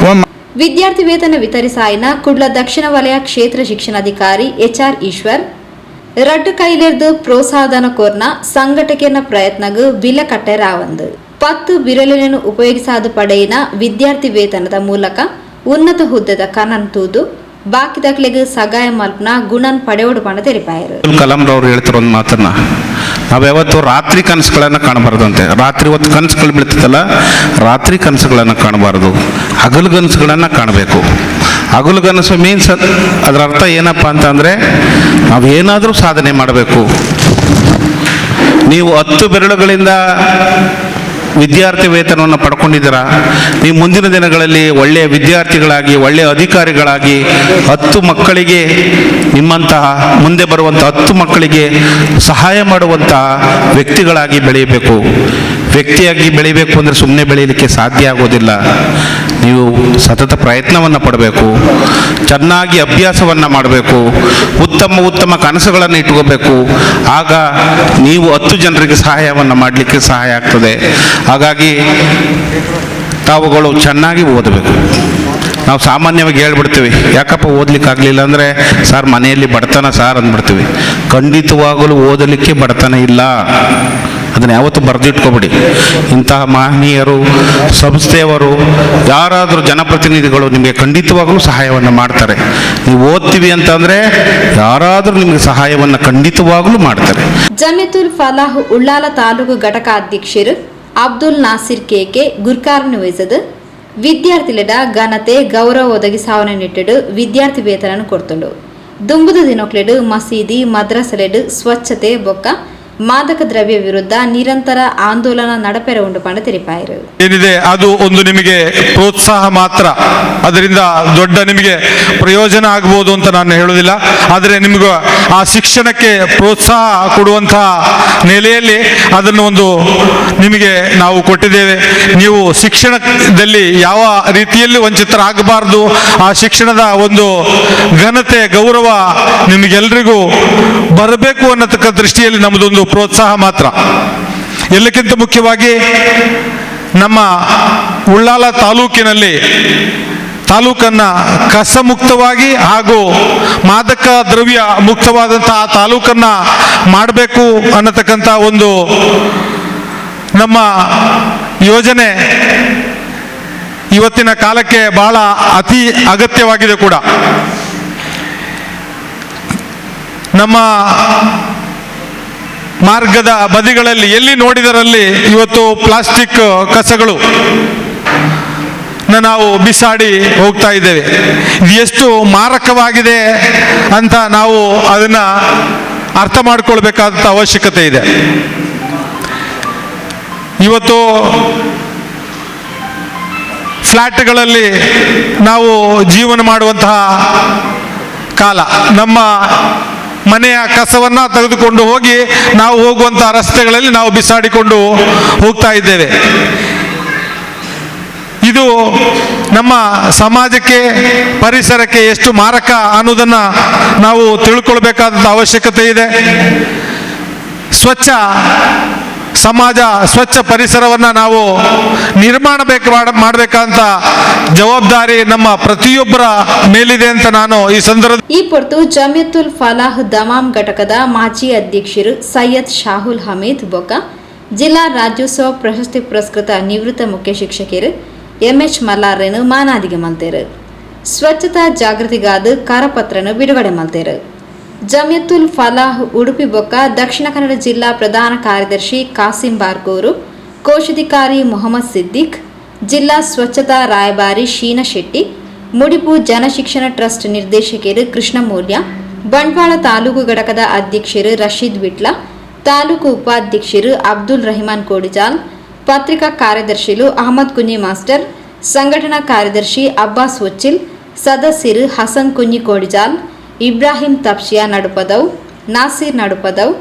ವಿದ್ಯಾರ್ಥಿ ವೇತನ ವಿತರಿಸಾಯಿನ ಕುಡ್ಲ ದಕ್ಷಿಣ ವಲಯ ಕ್ಷೇತ್ರ ಶಿಕ್ಷಣಾಧಿಕಾರಿ HR ಈಶ್ವರ್ ರಡ್ಡು ಕೈಲೇರ್ದು ಪ್ರೋತ್ಸಾಹನ ಕೋರ್ನ ಸಂಘಟಕನ ಪ್ರಯತ್ನಗೂ ಬಿಲ ಕಟ್ಟೆರಾವಂದು 10 ಬಿರಲಿನನ್ನು ಉಪಯೋಗಿಸಾದ ಪಡೆಯಿನ ವಿದ್ಯಾರ್ಥಿ ವೇತನದ ಮೂಲಕ ಉನ್ನತ ಹುದ್ದೆದ ಕನನ್ ತೂದು ಬಾಕಿ ದಾಖಲೆಗೆ ಸಗಾಯ ಮಲ್ಪನ ಗುಣನ್ ಪಡೆಯೋಡು ಪಣ ತೆರಿಪಾಯರು. ಕಲಾಂರವ್ರು ಹೇಳ್ತಿರೋ ಒಂದು ಮಾತನ್ನ ನಾವು ಯಾವತ್ತು ರಾತ್ರಿ ಕನಸುಗಳನ್ನು ಕಾಣಬಾರ್ದಂತೆ. ರಾತ್ರಿ ಹೊತ್ತು ಕನಸುಗಳು ಬೀಳ್ತದಲ್ಲ, ರಾತ್ರಿ ಕನಸುಗಳನ್ನು ಕಾಣಬಾರ್ದು, ಹಗಲು ಕನಸುಗಳನ್ನು ಕಾಣಬೇಕು. ಹಗಲು ಕನಸು ಮೀನ್ಸ್ ಅದರ ಅರ್ಥ ಏನಪ್ಪ ಅಂತಂದರೆ ನಾವೇನಾದರೂ ಸಾಧನೆ ಮಾಡಬೇಕು. ನೀವು 10 ಬೆರಳುಗಳಿಂದ ವಿದ್ಯಾರ್ಥಿ ವೇತನವನ್ನು ಪಡ್ಕೊಂಡಿದ್ದೀರಾ. ನೀವು ಮುಂದಿನ ದಿನಗಳಲ್ಲಿ ಒಳ್ಳೆಯ ವಿದ್ಯಾರ್ಥಿಗಳಾಗಿ, ಒಳ್ಳೆಯ ಅಧಿಕಾರಿಗಳಾಗಿ 10 ಮಕ್ಕಳಿಗೆ, ನಿಮ್ಮಂತಹ ಮುಂದೆ ಬರುವಂಥ 10 ಮಕ್ಕಳಿಗೆ ಸಹಾಯ ಮಾಡುವಂತಹ ವ್ಯಕ್ತಿಗಳಾಗಿ ಬೆಳೆಯಬೇಕು. ವ್ಯಕ್ತಿಯಾಗಿ ಬೆಳಿಬೇಕು ಅಂದರೆ ಸುಮ್ಮನೆ ಬೆಳೀಲಿಕ್ಕೆ ಸಾಧ್ಯ ಆಗೋದಿಲ್ಲ. ನೀವು ಸತತ ಪ್ರಯತ್ನವನ್ನು ಪಡಬೇಕು, ಚೆನ್ನಾಗಿ ಅಭ್ಯಾಸವನ್ನು ಮಾಡಬೇಕು, ಉತ್ತಮ ಕನಸುಗಳನ್ನು ಇಟ್ಕೋಬೇಕು. ಆಗ ನೀವು 10 ಜನರಿಗೆ ಸಹಾಯವನ್ನು ಮಾಡಲಿಕ್ಕೆ ಸಹಾಯ ಆಗ್ತದೆ. ಹಾಗಾಗಿ ತಾವುಗಳು ಚೆನ್ನಾಗಿ ಓದಬೇಕು. ನಾವು ಸಾಮಾನ್ಯವಾಗಿ ಹೇಳ್ಬಿಡ್ತೀವಿ, ಯಾಕಪ್ಪ ಓದಲಿಕ್ಕಾಗಲಿಲ್ಲ ಅಂದರೆ ಸರ್ ಮನೆಯಲ್ಲಿ ಬಡತನ ಸಾರ್ ಅಂದ್ಬಿಡ್ತೀವಿ. ಖಂಡಿತವಾಗಲೂ ಓದಲಿಕ್ಕೆ ಬಡತನ ಇಲ್ಲ, ಅದನ್ನು ಯಾವತ್ತೂ ಬರೆದಿಟ್ಕೊಬಿಡಿ. ಇಂತಹ ಮಹನೀಯರು, ಸಂಸ್ಥೆಯವರು, ಯಾರಾದರೂ ಜನಪ್ರತಿನಿಧಿಗಳು ನಿಮಗೆ ಖಂಡಿತವಾಗಲೂ ಸಹಾಯವನ್ನು ಮಾಡ್ತಾರೆ. ನೀವು ಓದ್ತೀವಿ ಅಂತಂದರೆ ಯಾರಾದರೂ ನಿಮಗೆ ಸಹಾಯವನ್ನು ಖಂಡಿತವಾಗಲೂ ಮಾಡ್ತಾರೆ. ಜಮಿಯತುಲ್ ಫಲಾಹ್ ಉಳ್ಳಾಲ ತಾಲೂಕು ಘಟಕ ಅಧ್ಯಕ್ಷರು ಅಬ್ದುಲ್ ನಾಸಿರ್ ಕೇಕೆ ಗುರ್ಕಾರ್ನ ವಹಿಸದು ವಿದ್ಯಾರ್ಥಿಗಳ ಘನತೆ ಗೌರವ ಒದಗಿಸಾವನೆ ನಿಟ್ಟಿಡು ವಿದ್ಯಾರ್ಥಿ ವೇತನ ಕೊಡ್ತುಂಡು. ದುಂಬುದ ದಿನಕ್ಲೆಡು ಮಸೀದಿ ಮದ್ರಸಲೆಡು ಸ್ವಚ್ಛತೆ ಬೊಕ್ಕ ಮಾದಕ ದ್ರವ್ಯ ವಿರುದ್ಧ ನಿರಂತರ ಆಂದೋಲನ ನಡಪೆರ ಉಂಡು ಪಂಡ ತೆರಿಪಾಯರು. ಏನಿದೆ ಅದು ಒಂದು ನಿಮಗೆ ಪ್ರೋತ್ಸಾಹ ಮಾತ್ರ, ಅದರಿಂದ ದೊಡ್ಡ ನಿಮಗೆ ಪ್ರಯೋಜನ ಆಗ್ಬೋದು ಅಂತ ನಾನು ಹೇಳೋದಿಲ್ಲ. ಆದರೆ ನಿಮಗೂ ಆ ಶಿಕ್ಷಣಕ್ಕೆ ಪ್ರೋತ್ಸಾಹ ಕೊಡುವಂತಹ ನೆಲೆಯಲ್ಲಿ ಅದನ್ನು ಒಂದು ನಿಮಗೆ ನಾವು ಕೊಟ್ಟಿದ್ದೇವೆ. ನೀವು ಶಿಕ್ಷಣದಲ್ಲಿ ಯಾವ ರೀತಿಯಲ್ಲಿ ವಂಚಿತರಾಗಬಾರ್ದು, ಆ ಶಿಕ್ಷಣದ ಒಂದು ಘನತೆ ಗೌರವ ನಿಮಗೆಲ್ಲರಿಗೂ ಬರಬೇಕು ಅನ್ನತಕ್ಕ ದೃಷ್ಟಿಯಲ್ಲಿ ನಮ್ಮದೊಂದು ಪ್ರೋತ್ಸಾಹ ಮಾತ್ರ. ಎಲ್ಲಕ್ಕಿಂತ ಮುಖ್ಯವಾಗಿ ನಮ್ಮ ಉಳ್ಳಾಲ ತಾಲೂಕನ್ನು ಕಸ ಮುಕ್ತವಾಗಿ ಹಾಗೂ ಮಾದಕ ದ್ರವ್ಯ ಮುಕ್ತವಾದಂತಹ ತಾಲೂಕನ್ನು ಮಾಡಬೇಕು ಅನ್ನತಕ್ಕಂಥ ಒಂದು ನಮ್ಮ ಯೋಜನೆ ಇವತ್ತಿನ ಕಾಲಕ್ಕೆ ಬಹಳ ಅತಿ ಅಗತ್ಯವಾಗಿದೆ ಕೂಡ. ನಮ್ಮ ಮಾರ್ಗದ ಬದಿಗಳಲ್ಲಿ ಎಲ್ಲಿ ನೋಡಿದರಲ್ಲಿ ಇವತ್ತು ಪ್ಲಾಸ್ಟಿಕ್ ಕಸಗಳು ನಾವು ಬಿಸಾಡಿ ಹೋಗ್ತಾ ಇದ್ದೇವೆ. ಇದು ಎಷ್ಟು ಮಾರಕವಾಗಿದೆ ಅಂತ ನಾವು ಅದನ್ನು ಅರ್ಥ ಮಾಡಿಕೊಳ್ಬೇಕಾದ ಅವಶ್ಯಕತೆ ಇದೆ. ಇವತ್ತು ಫ್ಲ್ಯಾಟ್ಗಳಲ್ಲಿ ನಾವು ಜೀವನ ಮಾಡುವಂತಹ ಕಾಲ. ನಮ್ಮ ಮನೆಯ ಕಸವನ್ನು ತೆಗೆದುಕೊಂಡು ಹೋಗಿ ನಾವು ಹೋಗುವಂಥ ರಸ್ತೆಗಳಲ್ಲಿ ನಾವು ಬಿಸಾಡಿಕೊಂಡು ಹೋಗ್ತಾ ಇದ್ದೇವೆ. ಇದು ನಮ್ಮ ಸಮಾಜಕ್ಕೆ, ಪರಿಸರಕ್ಕೆ ಎಷ್ಟು ಮಾರಕ ಅನ್ನೋದನ್ನು ನಾವು ತಿಳ್ಕೊಳ್ಬೇಕಾದ ಅವಶ್ಯಕತೆ ಇದೆ. ಸ್ವಚ್ಛ ಸಮಾಜ, ಸ್ವಚ್ಛ ಪರಿಸರವನ್ನು ನಾವು ನಿರ್ಮಾಣ ಮಾಡಬೇಕಂತ ಜವಾಬ್ದಾರಿ ನಮ್ಮ ಪ್ರತಿಯೊಬ್ಬರ ಮೇಲಿದೆ ಅಂತ ನಾನು ಈ ಸಂದರ್ಭ. ಈ ಹೊರತು ಜಮಿಯತುಲ್ ಫಲಾಹ್ ದಮಾಮ್ ಘಟಕದ ಮಾಜಿ ಅಧ್ಯಕ್ಷರು ಸೈಯದ್ ಶಾಹುಲ್ ಹಮೀದ್ ಬೊಕ್ಕ, ಜಿಲ್ಲಾ ರಾಜ್ಯೋತ್ಸವ ಪ್ರಶಸ್ತಿ ಪುರಸ್ಕೃತ ನಿವೃತ್ತ ಮುಖ್ಯ ಶಿಕ್ಷಕರು MH ಮಲ್ಲಾರನ್ನು ಮಾನಾದಿಗೆ ಮಲ್ತೇರು. ಸ್ವಚ್ಛತಾ ಜಾಗೃತಿಗಾದ ಕರಪತ್ರನು ಬಿಡುಗಡೆ ಮಲ್ತೇರು. ಜಮಿಯತುಲ್ ಫಲಾಹ್ ಉಡುಪಿ ಬೊಕ್ಕ ದಕ್ಷಿಣ ಕನ್ನಡ ಜಿಲ್ಲಾ ಪ್ರಧಾನ ಕಾರ್ಯದರ್ಶಿ ಕಾಸಿಂ ಬಾರ್ಗೂರು, ಕೋಶಾಧಿಕಾರಿ ಮೊಹಮ್ಮದ್ ಸಿದ್ದಿಕ್, ಜಿಲ್ಲಾ ಸ್ವಚ್ಛತಾ ರಾಯಭಾರಿ ಶೀನಾ ಶೆಟ್ಟಿ, ಮುಡಿಪು ಜನಶಿಕ್ಷಣ ಟ್ರಸ್ಟ್ ನಿರ್ದೇಶಕರು ಕೃಷ್ಣಮೂಲ್ಯ, ಬಂಟ್ವಾಳ ತಾಲೂಕು ಘಟಕದ ಅಧ್ಯಕ್ಷರು ರಶೀದ್ ವಿಟ್ಲ, ತಾಲೂಕು ಉಪಾಧ್ಯಕ್ಷರು ಅಬ್ದುಲ್ ರಹಿಮಾನ್ ಕೋಡಿಜಾಲ್, ಪತ್ರಿಕಾ ಕಾರ್ಯದರ್ಶಿಗಳು ಅಹಮದ್ ಕುഞ്ഞി ಮಾಸ್ಟರ್, ಸಂಘಟನಾ ಕಾರ್ಯದರ್ಶಿ ಅಬ್ಬಾಸ್ ಉಚ್ಚಿಲ್, ಸದಸ್ಯರು ಹಸನ್ ಕುഞ്ഞി ಕೋಡಿಜಾಲ್, ಇಬ್ರಾಹಿಂ ತಪ್ಸಿಯಾ ನಡುಪದವ್, ನಾಸೀರ್ ನಡುಪದವ್,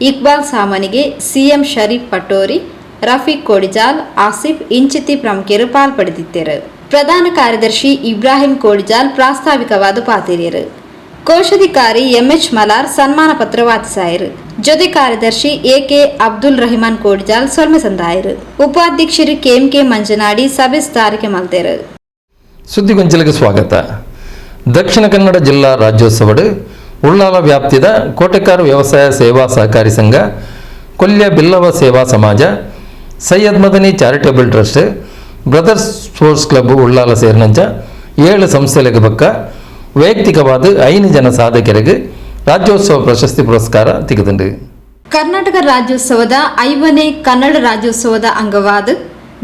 ಇಕ್ಬಾಲ್ ಸಾಮನಿಗೆ, CM ಶರೀಫ್ ಪಟೋರಿ, ರಫೀಕ್ ಕೋಡಿಜಾಲ್, ಆಸಿಫ್ ಇಂಚಿತಿ ಪ್ರಮುಖರು ಪಾಲ್ಪಡೆದಿದ್ದರು. ಪ್ರಧಾನ ಕಾರ್ಯದರ್ಶಿ ಇಬ್ರಾಹಿಂ ಕೋಡಿಜಾಲ್ ಪ್ರಾಸ್ತಾವಿಕವಾದ ಪಾತಿರಿಯರು. ಕೋಶಾಧಿಕಾರಿ MH ಮಲಾರ್ ಸನ್ಮಾನ ಪತ್ರ ವಾಚಿಸಾಯರು. ಜೊತೆ ಕಾರ್ಯದರ್ಶಿ AK ಅಬ್ದುಲ್ ರಹಿಮಾನ್ ಕೋಡಿಜಾಲ್ ಸೊಲ್ಮೆ ಸಂದಾಯರು. ಉಪಾಧ್ಯಕ್ಷರು KMK ಮಂಜನಾಡಿ ಸಭೆ ಸ್ಥಾರಿಕೆ ಮಲ್ತೇರು. ಸುದ್ದಿಗೊಂಚಲಿಗೆ ಸ್ವಾಗತ. ದಕ್ಷಿಣ ಕನ್ನಡ ಜಿಲ್ಲಾ ರಾಜ್ಯೋತ್ಸವಡ್ ಉಳ್ಳಾಲ ವ್ಯಾಪ್ತಿದ ಕೋಟೆಕಾರ್ ವ್ಯವಸಾಯ ಸೇವಾ ಸಹಕಾರಿ ಸಂಘ, Kolya Billava Seva Samaja, Syed Madani charitable trust, brothers sports club Ullal ಸೇರಿನಂಚ 7 ಸಂಸ್ಥೆಗಳಿಗೆ ಬಕ್ಕ ವೈಯಕ್ತಿಕವಾದ 5 ಜನ ಸಾಧಕರಿಗೆ ರಾಜ್ಯೋತ್ಸವ ಪ್ರಶಸ್ತಿ ಪುರಸ್ಕಾರ ತೆಗೆದುಂಡು. ಕರ್ನಾಟಕ ರಾಜ್ಯೋತ್ಸವದ 5ನೇ ಕನ್ನಡ ರಾಜ್ಯೋತ್ಸವದ ಅಂಗವಾದ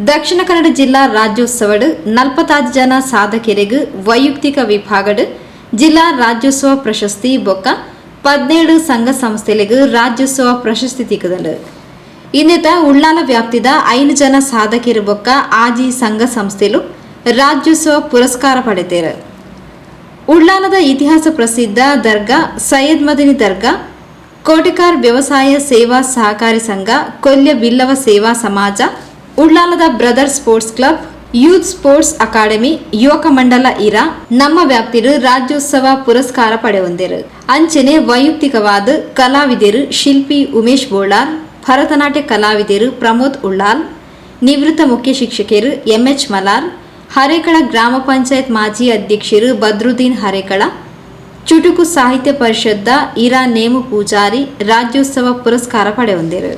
ದಕ್ಷಿಣ ಕನ್ನಡ ಜಿಲ್ಲಾ ರಾಜ್ಯೋತ್ಸವಡ್ 46 ಜನ ಸಾಧಕರಿಗೆ ವೈಯಕ್ತಿಕ ವಿಭಾಗಡ್ ಜಿಲ್ಲಾ ರಾಜ್ಯೋತ್ಸವ ಪ್ರಶಸ್ತಿ ಬೊಕ್ಕ 17 ಸಂಘ ಸಂಸ್ಥೆಗಳಿಗೆ ರಾಜ್ಯೋತ್ಸವ ಪ್ರಶಸ್ತಿ ತೆಗೆದುಂಡು. ಇನ್ನಿತ ಉಳ್ಳಾಲ ವ್ಯಾಪ್ತಿದ 5 ಜನ ಸಾಧಕರು ಬೊಕ್ಕ ಆಜಿ ಸಂಘ ಸಂಸ್ಥೆಲು ರಾಜ್ಯೋತ್ಸವ ಪುರಸ್ಕಾರ ಪಡೆದರು. ಉಳ್ಳಾಲದ ಇತಿಹಾಸ ಪ್ರಸಿದ್ಧ ದರ್ಗಾ ಸೈಯದ್ ಮದನಿ ದರ್ಗಾ, ಕೋಟೆಕಾರ್ ವ್ಯವಸಾಯ ಸೇವಾ ಸಹಕಾರಿ ಸಂಘ, ಕೊಲ್ಯ ಬಿಲ್ಲವ ಸೇವಾ ಸಮಾಜ, ಉಳ್ಳಾಲದ brother sports club, youth sports academy, Yuvaka Mandala ಇರಾ ನಮ್ಮ ವ್ಯಾಪ್ತಿರು ರಾಜ್ಯೋತ್ಸವ ಪುರಸ್ಕಾರ ಪಡೆಯೊಂದಿರು. ಅಂಚನೆ ವೈಯಕ್ತಿಕವಾದ ಕಲಾವಿದರು ಶಿಲ್ಪಿ ಉಮೇಶ್ ಬೋಳಾರ್, ಭರತನಾಟ್ಯ ಕಲಾವಿದರು ಪ್ರಮೋದ್ ಉಳ್ಳಾಲ್, ನಿವೃತ್ತ ಮುಖ್ಯ ಶಿಕ್ಷಕರು MH ಮಲಾರ್, ಹರೇಕಳ ಗ್ರಾಮ ಪಂಚಾಯತ್ ಮಾಜಿ ಅಧ್ಯಕ್ಷರು ಬದ್ರುದ್ದೀನ್ ಹರೇಕಳ, ಚುಟುಕು ಸಾಹಿತ್ಯ ಪರಿಷತ್ದ ಇರಾ ನೇಮು ಪೂಜಾರಿ ರಾಜ್ಯೋತ್ಸವ ಪುರಸ್ಕಾರ ಪಡೆಯೊಂದಿರು.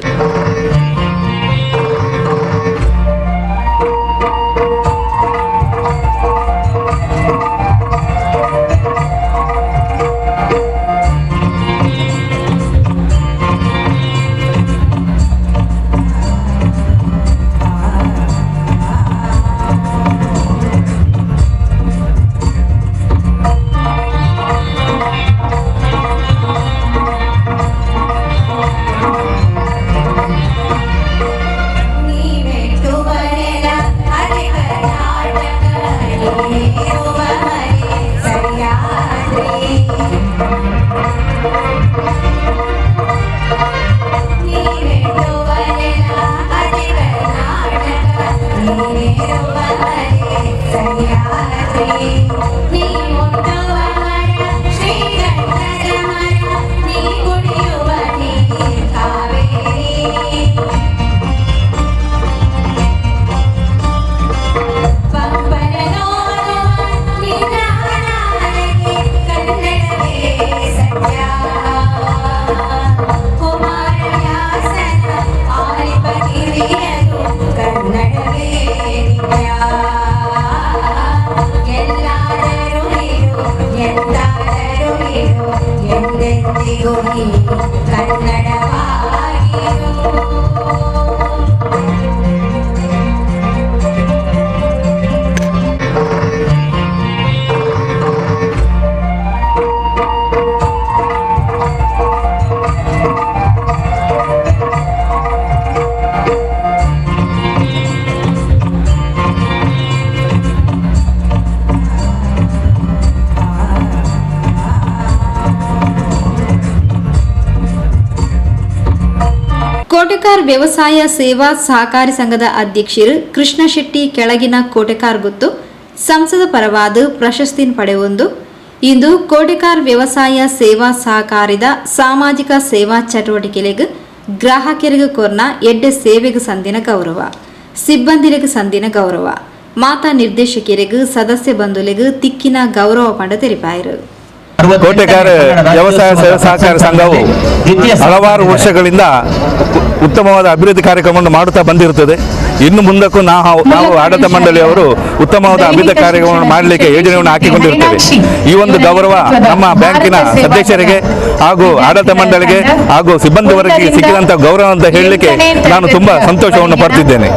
ಎಂದೆಂದಿಗೂ ನೀ ಕನ್ನಡವಾಗಿರು. ಕೋಟೆಕಾರ್ ವ್ಯವಸಾಯ ಸೇವಾ ಸಹಕಾರಿ ಸಂಘದ ಅಧ್ಯಕ್ಷರು ಕೃಷ್ಣ ಶೆಟ್ಟಿ ಕೆಳಗಿನ ಕೋಟೆಕಾರ್ ಗುತ್ತು ಸಂಸದ ಪರವಾದ ಪ್ರಶಸ್ತಿ ಪಡೆಯೊಂದು ಇಂದು ಕೋಟೆಕಾರ್ ವ್ಯವಸಾಯ ಸೇವಾ ಸಹಕಾರಿದ ಸಾಮಾಜಿಕ ಸೇವಾ ಚಟುವಟಿಕೆಗಳಿಗೆ ಗ್ರಾಹಕರಿಗೆ ಕೊರ್ನ ಎಡ್ಡೆ ಸೇವೆಗೆ ಸಂದಿನ ಗೌರವ ಸಿಬ್ಬಂದಿರಿಗೆ ಸಂದಿನ ಗೌರವ ಮಾತಾ ನಿರ್ದೇಶಕರಿಗೆ ಸದಸ್ಯ ಬಂಧುಗಳಿಗೆ ತಿಕ್ಕಿನ ಗೌರವ ಪಂಡ ತೆರಿಪಾಯರು. ಕೋಟೆಕಾರ್ ವ್ಯವಸಾಯ ಸೇವಾ ಸಹಕಾರ ಸಂಘವು ಹಲವಾರು ವರ್ಷಗಳಿಂದ ಉತ್ತಮವಾದ ಅಭಿವೃದ್ಧಿ ಕಾರ್ಯಕ್ರಮವನ್ನು ಮಾಡುತ್ತಾ ಬಂದಿರುತ್ತದೆ. ಇನ್ನು ಮುಂದಕ್ಕೂ ನಾವು ಆಡಳಿತ ಮಂಡಳಿಯವರು ಉತ್ತಮವಾದ ಅಭಿವೃದ್ಧಿ ಕಾರ್ಯಕ್ರಮವನ್ನು ಮಾಡಲಿಕ್ಕೆ ಯೋಜನೆಯನ್ನು ಹಾಕಿಕೊಂಡಿರುತ್ತೇವೆ. ಈ ಒಂದು ಗೌರವ ನಮ್ಮ ಬ್ಯಾಂಕಿನ ಸದಸ್ಯರಿಗೆ ಹಾಗೂ ಆಡಳಿತ ಮಂಡಳಿಗೆ ಹಾಗೂ ಸಿಬ್ಬಂದಿ ವರ್ಗಕ್ಕೆ ಸಿಕ್ಕಿದಂಥ ಗೌರವ ಅಂತ ಹೇಳಲಿಕ್ಕೆ ನಾನು ತುಂಬಾ ಸಂತೋಷವನ್ನು ಪಡ್ತಿದ್ದೇನೆ.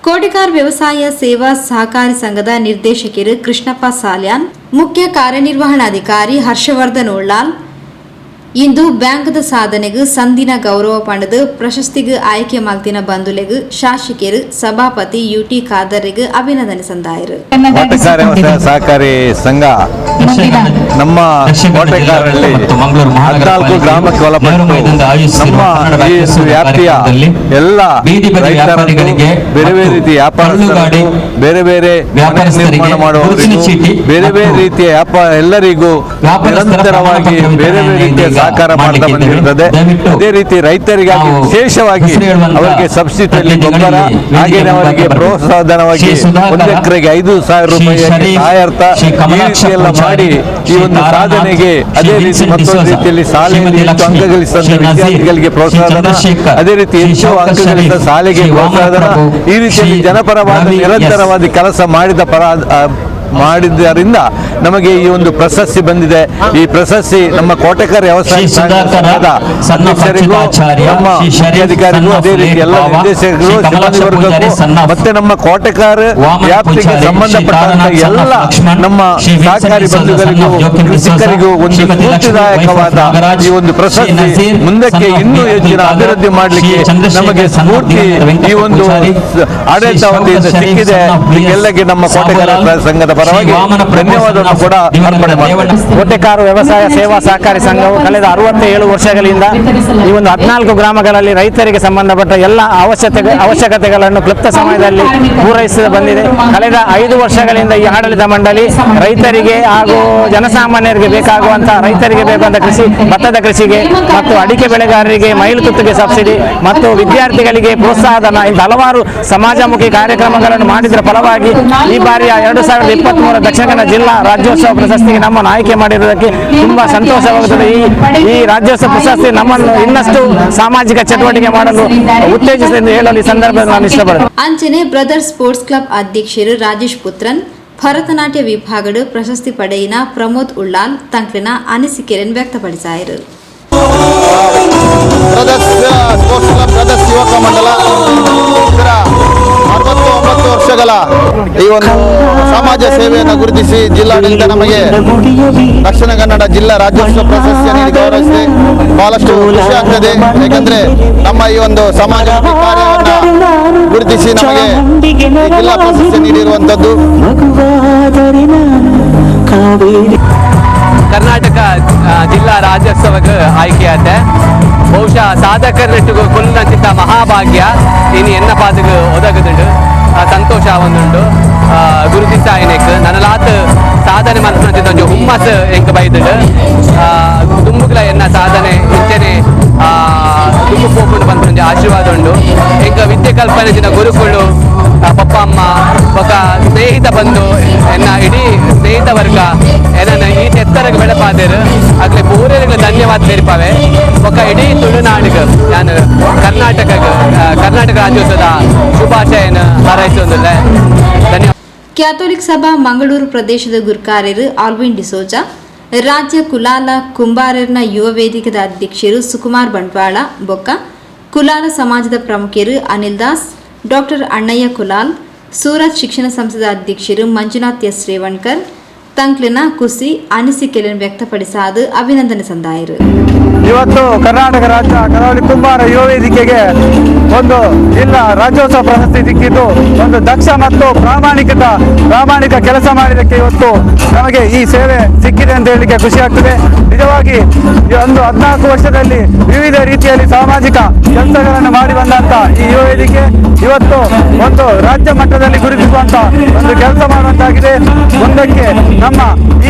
ಕೋಟೆಕಾರ್ ವ್ಯವಸಾಯ ಸೇವಾ ಸಹಕಾರಿ ಸಂಘದ ನಿರ್ದೇಶಕರು ಕೃಷ್ಣಪ್ಪ ಸಾಲ್ಯಾನ್, ಮುಖ್ಯ ಕಾರ್ಯನಿರ್ವಹಣಾಧಿಕಾರಿ ಹರ್ಷವರ್ಧನ್ ಉಳ್ಳಾಲ್ ಇಂದು ಬ್ಯಾಂಕ್ದ ಸಾಧನೆಗೆ ಸಂದಿನ ಗೌರವ ಪಡೆದು ಪ್ರಶಸ್ತಿಗೆ ಆಯ್ಕೆ ಮಾಲ್ತಿನ ಬಂಧುಲೆಗೆ ಶಾಸಕರು ಸಭಾಪತಿ ಯುಟಿ ಖಾದರ್ರಿಗೆ ಅಭಿನಂದನೆ ಸಂದಾಯರು. ಕೋಟೆಕಾರ್ ವ್ಯವಸಾಯ ಸಹಕಾರಿ ಸಂಘ ನಮ್ಮ ಕೋಟೆಕಾರಲ್ಲಿ 14 ಗ್ರಾಮಕ್ಕೆ ಒಳಪಟ್ಟು ನಮ್ಮ ಈ ವ್ಯಾಪ್ತಿಯ ಎಲ್ಲ ರೈತರಿಗೆ ಬೇರೆ ಬೇರೆ ರೀತಿಯ ವ್ಯಾಪಾರಸ್ಥರು, ಬೇರೆ ಬೇರೆ ನಿರ್ಮಾಣ ಮಾಡುವವರಿಗೂ, ಬೇರೆ ಬೇರೆ ರೀತಿಯ ವ್ಯಾಪಾರ ಎಲ್ಲರಿಗೂ ನಿರಂತರವಾಗಿ ಬೇರೆ ಬೇರೆ ರೀತಿಯ ಸಹಕಾರ ಮಾಡ್ತಾ ಬಂದಿರುತ್ತದೆ. ಅದೇ ರೀತಿ ರೈತರಿಗಾಗಿ ವಿಶೇಷವಾಗಿ ಅವರಿಗೆ ಸಬ್ಸಿಡಿಯಲ್ಲಿ ಗೊಬ್ಬರ ಹಾಗೆ ಅವರಿಗೆ ಪ್ರೋತ್ಸಾಹಧನವಾಗಿ 1 ಎಕರೆಗೆ 5,000 ರೂಪಾಯಿ ಸಹಾಯಾರ್ಥ ಈ ರೀತಿಯೆಲ್ಲ ಮಾಡಿ ಈ ಒಂದು ಸಾಧನೆಗೆ ಅದೇ ರೀತಿ ಮತ್ತೊಂದು ರೀತಿಯಲ್ಲಿ ಶಾಲೆಯಲ್ಲಿ ಹೆಚ್ಚು ಅಂಕ ಗಳಿಸಿದ ವಿದ್ಯಾರ್ಥಿಗಳಿಗೆ ಪ್ರೋತ್ಸಾಹಧನ, ಅದೇ ರೀತಿ ಹೆಚ್ಚು ಅಂಕ ಗಳಿಸಿದ ಶಾಲೆಗೆ ಪ್ರೋತ್ಸಾಹಧನ, ಈ ರೀತಿಯಲ್ಲಿ ಜನಪರವಾದ ನಿರಂತರವಾದ ಕೆಲಸ ಮಾಡಿದ್ದರಿಂದ ನಮಗೆ ಈ ಒಂದು ಪ್ರಶಸ್ತಿ ಬಂದಿದೆ. ಈ ಪ್ರಶಸ್ತಿ ನಮ್ಮ ಕೋಟೆಕಾರ್ ವ್ಯವಸಾಯ ಸಂಘದ ಅಧ್ಯಕ್ಷರಿಗೂ ನಮ್ಮ ಮುಖ್ಯಾಧಿಕಾರಿಗೂ ಅದೇ ರೀತಿ ಎಲ್ಲ ನಿರ್ದೇಶಕರು ಸಿಬ್ಬಂದಿ ವರ್ಗಕ್ಕೂ ಮತ್ತೆ ನಮ್ಮ ಕೋಟೆಕಾರ್ ವ್ಯಾಪ್ತಿಗೆ ಸಂಬಂಧಪಟ್ಟಂತ ಎಲ್ಲ ನಮ್ಮ ಸಹಕಾರಿ ಬಂಧುಗಳಿಗೂ ಕೃಷಿಕರಿಗೂ ಒಂದು ಸ್ಫೂರ್ತಿದಾಯಕವಾದ ಈ ಒಂದು ಪ್ರಶಸ್ತಿ ಮುಂದಕ್ಕೆ ಇನ್ನೂ ಹೆಚ್ಚಿನ ಅಭಿವೃದ್ಧಿ ಮಾಡಲಿಕ್ಕೆ ನಮಗೆ ಸ್ಫೂರ್ತಿ ಈ ಒಂದು ಆಡಳಿತ ವತಿಯಿಂದ ಸಿಕ್ಕಿದೆ. ಎಲ್ಲರಿಗೆ ನಮ್ಮ ಕೋಟೆಕಾರ್ ಸಂಘದ ಪರವಾಗಿ ಧನ್ಯವಾದವನ್ನು ಕೂಡ ಅರ್ಪಣೆ ಮಾಡ್ತೇನೆ. ಕೋಟೆಕಾರ್ ವ್ಯವಸಾಯ ಸೇವಾ ಸಹಕಾರಿ ಸಂಘವು ಕಳೆದ 67 ವರ್ಷಗಳಿಂದ ಈ ಒಂದು 14 ಗ್ರಾಮಗಳಲ್ಲಿ ರೈತರಿಗೆ ಸಂಬಂಧಪಟ್ಟ ಎಲ್ಲ ಅವಶ್ಯಕತೆಗಳನ್ನು ಕ್ಲುಪ್ತ ಸಮಯದಲ್ಲಿ ಪೂರೈಸಿ ಬಂದಿದೆ. ಕಳೆದ 5 ವರ್ಷಗಳಿಂದ ಈ ಆಡಳಿತ ಮಂಡಳಿ ರೈತರಿಗೆ ಹಾಗೂ ಜನಸಾಮಾನ್ಯರಿಗೆ ಬೇಕಾಗುವಂತಹ ರೈತರಿಗೆ ಬೇಕಾದ ಕೃಷಿ ಭತ್ತದ ಕೃಷಿಗೆ ಮತ್ತು ಅಡಿಕೆ ಬೆಳೆಗಾರರಿಗೆ ಮೈಲು ತುತ್ತಿಗೆ ಸಬ್ಸಿಡಿ ಮತ್ತು ವಿದ್ಯಾರ್ಥಿಗಳಿಗೆ ಪ್ರೋತ್ಸಾಹಧನ ಇಂಥ ಹಲವಾರು ಸಮಾಜಮುಖಿ ಕಾರ್ಯಕ್ರಮಗಳನ್ನು ಮಾಡಿದರ ಫಲವಾಗಿ ಈ ಬಾರಿಯ 2023 ದಕ್ಷಿಣ ಕನ್ನಡ ಜಿಲ್ಲಾ ರಾಜ್ಯೋತ್ಸವ ಪ್ರಶಸ್ತಿಗೆ ನಮ್ಮನ್ನು ಆಯ್ಕೆ ಮಾಡಿರುವುದಕ್ಕೆ ತುಂಬಾ ಸಂತೋಷವಾಗುತ್ತದೆ. ಈ ರಾಜ್ಯೋತ್ಸವ ಪ್ರಶಸ್ತಿ ನಮ್ಮನ್ನು ಇನ್ನಷ್ಟು ಸಾಮಾಜಿಕ ಚಟುವಟಿಕೆ ಮಾಡಲು ಉತ್ತೇಜಿಸಿದೆ ಎಂದು ಹೇಳಲು ಈ ಸಂದರ್ಭದಲ್ಲಿ ನಾನು ಇಷ್ಟಪಡುತ್ತೇನೆ. ಅಂಚನೆ ಬ್ರದರ್ಸ್ ಸ್ಪೋರ್ಟ್ಸ್ ಕ್ಲಬ್ ಅಧ್ಯಕ್ಷರು ರಾಜೇಶ್ ಪುತ್ರನ್ ಭರತನಾಟ್ಯ ವಿಭಾಗದ ಪ್ರಶಸ್ತಿ ಪಡೆಯಿನ ಪ್ರಮೋದ್ ಉಳ್ಳಾಲ್ ತಂಕ್ಲಿನ ಅನಿಸಿಕೆಯನ್ನು ವ್ಯಕ್ತಪಡಿಸಿದರು. ಬ್ರದರ್ಸ್ ಸ್ಪೋರ್ಟ್ಸ್ ಕ್ಲಬ್ ಬ್ರದರ್ಸ್ ಯುವಕ ಮಂಡಲ ಇದರ 69 ವರ್ಷಗಳ ಈ ಒಂದು ಸಮಾಜ ಸೇವೆಯನ್ನು ಗುರುತಿಸಿ ಜಿಲ್ಲಾಡಳಿತ ನಮಗೆ ದಕ್ಷಿಣ ಕನ್ನಡ ಜಿಲ್ಲಾ ರಾಜ್ಯೋತ್ಸವ ಪ್ರಶಸ್ತಿ ನೀಡಿ ಗೌರವಿಸಿದೆ. ಬಹಳಷ್ಟು ಖುಷಿ ಆಗ್ತದೆ. ಯಾಕಂದ್ರೆ ನಮ್ಮ ಈ ಒಂದು ಸಮಾಜ ಕಾರ್ಯವನ್ನು ಗುರುತಿಸಿ ನಮಗೆ ಜಿಲ್ಲಾ ಪ್ರಶಸ್ತಿ ನೀಡಿರುವಂತದ್ದು. ಕರ್ನಾಟಕ ಜಿಲ್ಲಾ ರಾಜ್ಯೋತ್ಸವಕ್ಕೆ ಆಯ್ಕೆಯಾದ ಬಹುಶಃ ಸಾಧಕರಟ್ಟಿಗೂ ಕೊಲ್ಲಂಚಿತ ಮಹಾಭಾಗ್ಯ ಇನ್ನು ಎನ್ನ ಪಾದಕ್ಕೆ ಒದಗದುಂಡು ಸಂತೋಷ ಒಂದುಂಡು ಗುರುತಿಸ ಏನಕ್ಕೆ ನನ್ನಲಾತ್ ಸಾಧನೆ ಮನಸ್ಸಿನ ಒಂದು ಹುಮ್ಮಸ್ ಎಂಕ ಬೈದುಂಡು ತುಂಬುಗಳ ಎನ್ನ ಸಾಧನೆ ಇಂಚನೆ ತುಂಬು ಪೋಪುಂಡು ಬಂದು ಆಶೀರ್ವಾದ ಉಂಡು ಎಂಕ ವಿದ್ಯೆ ಕಲ್ಪನೆ ಗುರುಗಳು ಪಪ್ಪ ಅಮ್ಮ ఒక ಸ್ನೇಹಿತ ಬಂದು ಎನ್ನ ಇಡೀ ಸ್ನೇಹಿತ ವರ್ಗ ಎನ್ನ ಈ ಎತ್ತರಕ್ಕೆ ಬೆಳಪಾದರು ಆಗ್ಲೇ ಪೂರೈಗೆ ಧನ್ಯವಾದ ತೆರಿಪಾವೆ ఒక ಇಡೀ ತುಳುನಾಡಿಗೆ ನಾನು ಕರ್ನಾಟಕ ರಾಜ್ಯೋತ್ಸವದ ಶುಭಾಶಯನ ಹಾರೈಸುವುದಿಲ್ಲ. ಧನ್ಯವಾದ. ಕ್ಯಾಥೋಲಿಕ್ ಸಭಾ ಮಂಗಳೂರು ಪ್ರದೇಶದ ಗುರುಕಾರ್ಯರು ಆಲ್ವಿನ್ ಡಿಸೋಜಾ ರಾಜ್ಯ ಕುಲಾಲ ಕುಂಬಾರರ್ನ ಯುವ ವೇದಿಕೆದ ಅಧ್ಯಕ್ಷರು ಸುಕುಮಾರ್ ಬಂಟ್ವಾಳ ಬೊಕ್ಕ ಕುಲಾಲ ಸಮಾಜದ ಪ್ರಮುಖರು ಅನಿಲ್ ದಾಸ್, ಡಾಕ್ಟರ್ ಅಣ್ಣಯ್ಯ ಕುಲಾಲ್, ಸೂರತ್ ಶಿಕ್ಷಣ ಸಂಸ್ಥೆದ ಅಧ್ಯಕ್ಷರು ಮಂಜುನಾಥ್ ಎಸ್ ರೇವಣ್ಕರ್ ತಂಕ್ಲಿನ ಕುಸಿ ಅನಿಸಿಕೆಯನ್ನು ವ್ಯಕ್ತಪಡಿಸಾದು ಅಭಿನಂದನೆ ಸಂದಾಯರು. ಇವತ್ತು ಕರ್ನಾಟಕ ರಾಜ್ಯ ಕರಾವಳಿ ಕುಂಬಾರ ಯುವ ವೇದಿಕೆಗೆ ಒಂದು ಜಿಲ್ಲಾ ರಾಜ್ಯೋತ್ಸವ ಪ್ರಶಸ್ತಿ ಸಿಕ್ಕಿದ್ದು ಒಂದು ದಕ್ಷ ಮತ್ತು ಪ್ರಾಮಾಣಿಕ ಕೆಲಸ ಮಾಡಿದ್ದಕ್ಕೆ ಇವತ್ತು ನಮಗೆ ಈ ಸೇವೆ ಸಿಕ್ಕಿದೆ ಅಂತ ಹೇಳಲಿಕ್ಕೆ ಖುಷಿ ಆಗ್ತದೆ. ನಿಜವಾಗಿ ಒಂದು 14 ವರ್ಷದಲ್ಲಿ ವಿವಿಧ ರೀತಿಯಲ್ಲಿ ಸಾಮಾಜಿಕ ಕೆಲಸಗಳನ್ನು ಮಾಡಿ ಬಂದಂತ ಈ ಯುವ ವೇದಿಕೆ ಇವತ್ತು ಒಂದು ರಾಜ್ಯ ಮಟ್ಟದಲ್ಲಿ ಗುರುತಿಸುವಂತ ಒಂದು ಕೆಲಸ ಮಾಡುವಂತಾಗಿದೆ. ಮುಂದಕ್ಕೆ ನಮ್ಮ